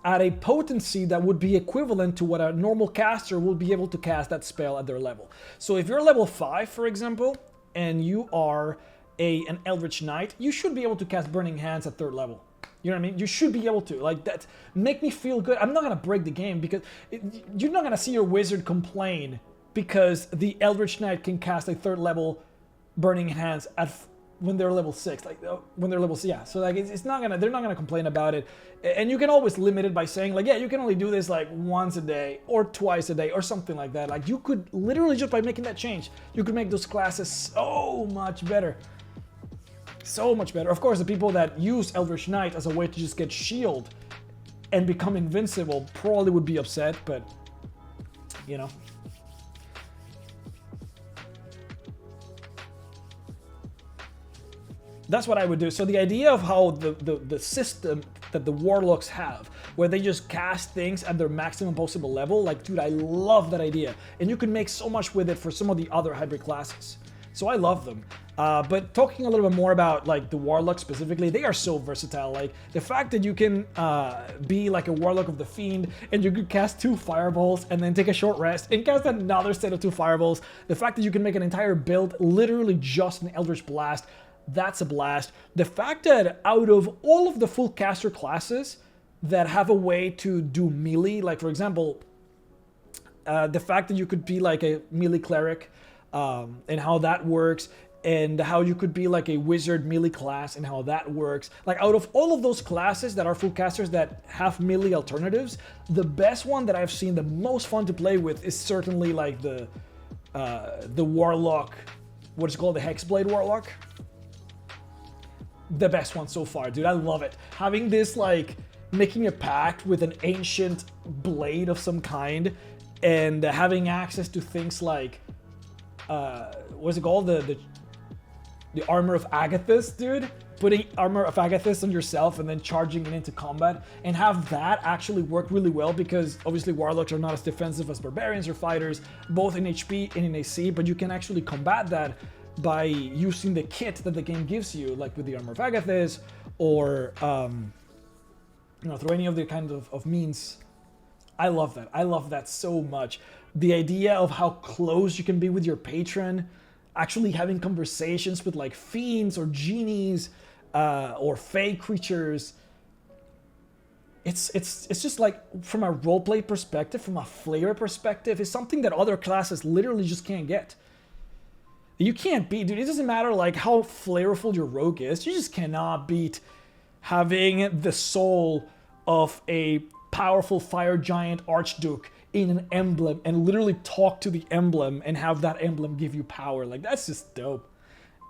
at a potency that would be equivalent to what a normal caster would be able to cast that spell at their level. So if you're level 5, for example, and you are an Eldritch Knight, you should be able to cast Burning Hands at 3rd level. You know what I mean? You should be able to. Like, that make me feel good. I'm not going to break the game, because you're not going to see your wizard complain because the Eldritch Knight can cast a 3rd level Burning Hands when they're level 6, like when they're level, yeah. So like they're not gonna complain about it, and you can always limit it by saying like, yeah, you can only do this like once a day or twice a day or something like that. Like you could literally, just by making that change, you could make those classes so much better. So much better. Of course, the people that use Eldritch Knight as a way to just get shield and become invincible probably would be upset, but you know. That's what I would do. So the idea of how the system that the Warlocks have, where they just cast things at their maximum possible level, like, dude, I love that idea. And you can make so much with it for some of the other hybrid classes. So I love them. But talking a little bit more about like the Warlock specifically, they are so versatile. Like the fact that you can be like a Warlock of the Fiend and you could cast 2 fireballs and then take a short rest and cast another set of 2 fireballs. The fact that you can make an entire build literally just an Eldritch Blast, that's a blast. The fact that out of all of the full caster classes that have a way to do melee, like for example, the fact that you could be like a melee Cleric and how that works, and how you could be like a wizard melee class and how that works. Like out of all of those classes that are full casters that have melee alternatives, the best one that I've seen, the most fun to play with, is certainly like the Warlock, what is it called, the Hexblade Warlock. The best one so far, dude. I love it. Having this like making a pact with an ancient blade of some kind and having access to things like what's it called, the Armor of Agathis, dude. Putting Armor of Agathis on yourself and then charging it into combat, and have that actually work really well, because obviously Warlocks are not as defensive as Barbarians or Fighters, both in HP and in AC, but you can actually combat that by using the kit that the game gives you, like with the Armor of Agathis, or through any of the kind of means. I love that. I love that so much. The idea of how close you can be with your patron, actually having conversations with like fiends or genies or fey creatures. It's just like, from a roleplay perspective, from a flavor perspective, it's something that other classes literally just can't get. You can't beat, dude. It doesn't matter like how flavorful your rogue is. You just cannot beat having the soul of a powerful fire giant archduke in an emblem and literally talk to the emblem and have that emblem give you power. Like, that's just dope.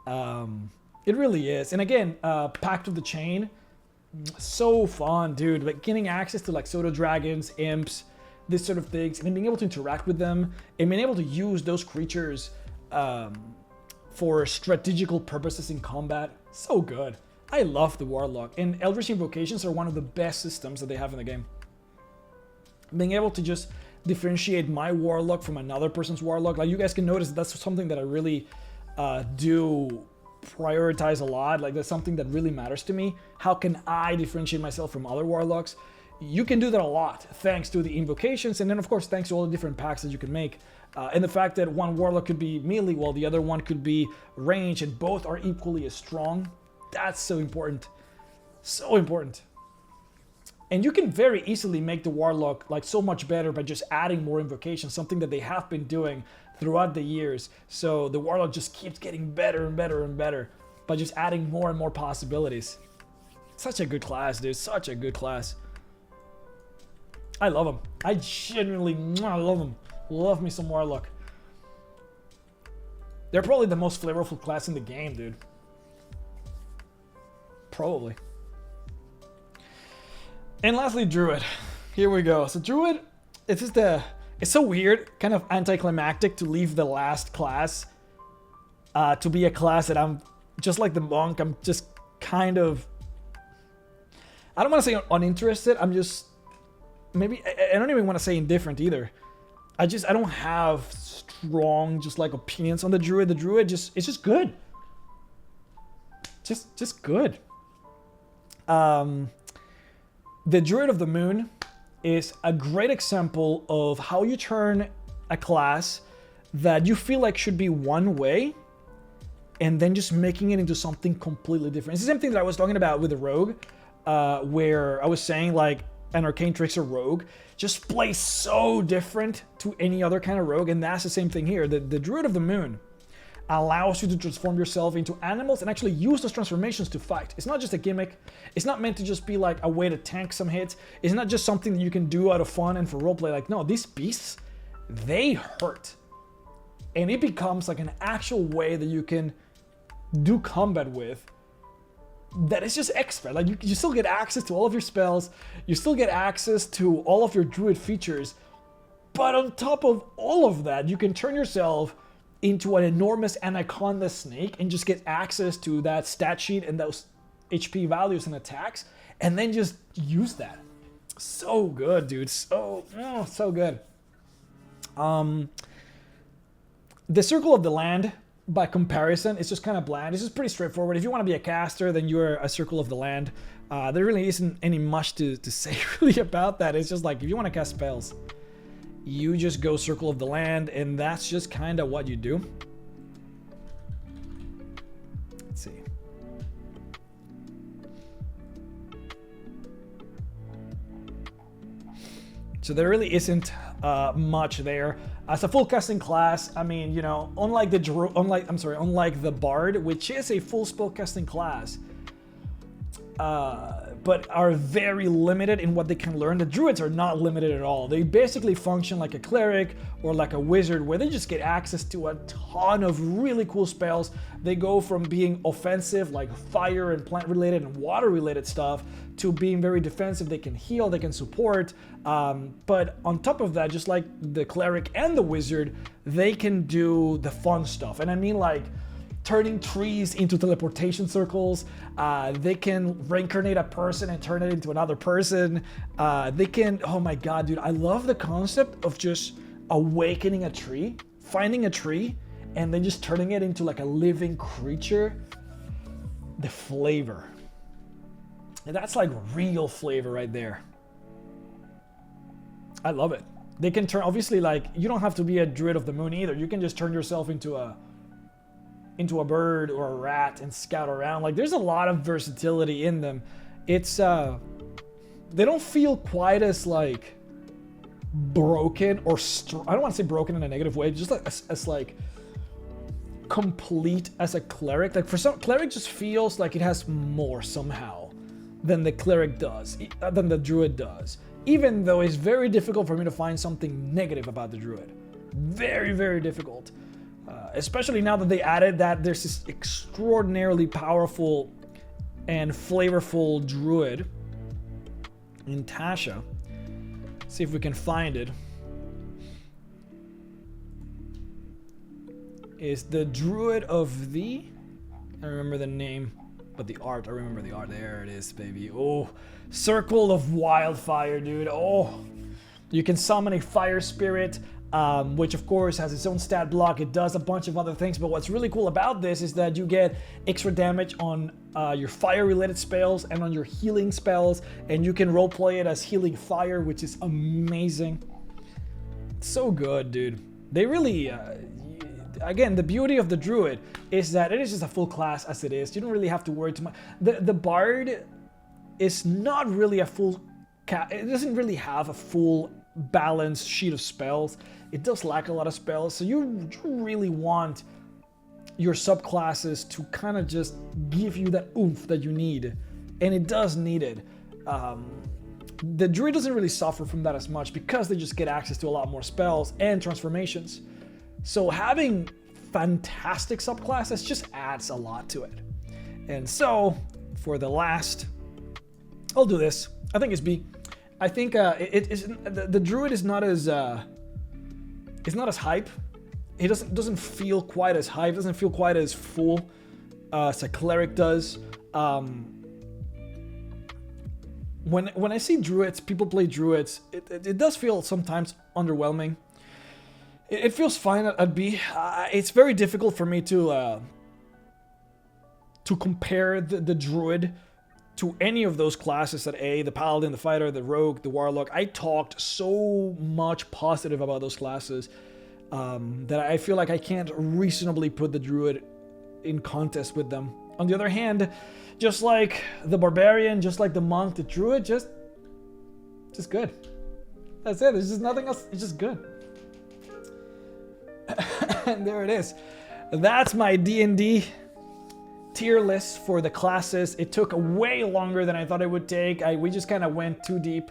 It really is. And again, Pact of the Chain, so fun, dude. Like getting access to like pseudo dragons, imps, this sort of things, and then being able to interact with them and being able to use those creatures for strategical purposes in combat. So good. I love the Warlock, and Eldritch Invocations are one of the best systems that they have in the game. Being able to just differentiate my Warlock from another person's Warlock, like you guys can notice that's something that I really do prioritize a lot. Like that's something that really matters to me. How can I differentiate myself from other Warlocks? You can do that a lot thanks to the invocations, and then of course thanks to all the different packs that you can make. And the fact that one Warlock could be melee while the other one could be range, and both are equally as strong. That's so important. So important. And you can very easily make the Warlock like so much better by just adding more invocations, something that they have been doing throughout the years. So the Warlock just keeps getting better and better and better by just adding more and more possibilities. Such a good class, dude. Such a good class. I love them. I genuinely love them. Love me some Warlock. They're probably the most flavorful class in the game, dude. Probably. And lastly, Druid. Here we go. So Druid, it's so weird, kind of anticlimactic to leave the last class to be a class that I'm just like the monk. I'm just kind of, I don't want to say uninterested. I'm just, maybe, I don't even want to say indifferent either. I don't have strong, just like opinions on the Druid. The Druid it's just good. Just good. The Druid of the Moon is a great example of how you turn a class that you feel like should be one way and then just making it into something completely different. It's the same thing that I was talking about with the Rogue, where I was saying like an Arcane Trickster Rogue just plays so different to any other kind of Rogue, and that's the same thing here. The Druid of the Moon allows you to transform yourself into animals and actually use those transformations to fight. It's not just a gimmick. It's not meant to just be like a way to tank some hits. It's not just something that you can do out of fun and for roleplay. Like, no, these beasts, they hurt. And it becomes like an actual way that you can do combat with that is just extra. Like you still get access to all of your spells. You still get access to all of your Druid features. But on top of all of that, you can turn yourself into an enormous anaconda snake and just get access to that stat sheet and those HP values and attacks, and then just use that. So good, dude. So good. The Circle of the Land by comparison, it's just kind of bland. It's just pretty straightforward. If you want to be a caster, then you're a Circle of the Land. There really isn't any much to say really about that. It's just like, if you want to cast spells, you just go Circle of the Land, and that's just kind of what you do. Let's see. So there really isn't much there. As a full casting class, I mean, you know, unlike the Bard, which is a full spell casting class, but are very limited in what they can learn. The Druids are not limited at all. They basically function like a Cleric or like a Wizard, where they just get access to a ton of really cool spells. They go from being offensive, like fire and plant related and water related stuff, to being very defensive. They can heal, they can support, but on top of that, just like the Cleric and the Wizard, they can do the fun stuff. And I mean, like, turning trees into teleportation circles. They can reincarnate a person and turn it into another person. They can, oh my god, dude, I love the concept of just awakening a tree, finding a tree, and then just turning it into like a living creature. The flavor. And that's like real flavor right there. I love it. They can turn, obviously, like, you don't have to be a Druid of the Moon either. You can just turn yourself into a bird or a rat and scout around. Like, there's a lot of versatility in them. It's they don't feel quite as like broken or I don't want to say broken in a negative way, just like as like complete as a Cleric. Like, for some, Cleric just feels like it has more somehow than the Cleric does, than the Druid does, even though it's very difficult for me to find something negative about the Druid. Very, very difficult. Especially now that they added that there's this extraordinarily powerful and flavorful Druid in Tasha. See if we can find it. Is the Druid of the... I remember the name, but the art, I remember the art. There it is, baby. Oh, Circle of Wildfire, dude. Oh, you can summon a fire spirit, which of course has its own stat block. It does a bunch of other things, but what's really cool about this is that you get extra damage on your fire related spells and on your healing spells, and you can roleplay it as healing fire, which is amazing. So good, dude. They really, again, the beauty of the Druid is that it is just a full class as it is. You don't really have to worry too much. The Bard is not really a full, it doesn't really have a full balanced sheet of spells. It does lack a lot of spells, so you really want your subclasses to kind of just give you that oomph that you need, and it does need it. The Druid doesn't really suffer from that as much because they just get access to a lot more spells and transformations. So having fantastic subclasses just adds a lot to it. And so for the last, I'll do this. I think it's B. I think the Druid is not as hype. It doesn't feel quite as hype. Doesn't feel quite as full as a Cleric does. When I see Druids, people play Druids, it does feel sometimes underwhelming. It feels fine at B. It's very difficult for me to compare the Druid to any of those classes at A, the Paladin, the Fighter, the Rogue, the Warlock. I talked so much positive about those classes that I feel like I can't reasonably put the Druid in contest with them. On the other hand, just like the Barbarian, just like the Monk, the Druid, just good. That's it. There's just nothing else. It's just good. And there it is. That's my D&D tier list for the classes. It took way longer than I thought it would take. We just kind of went too deep.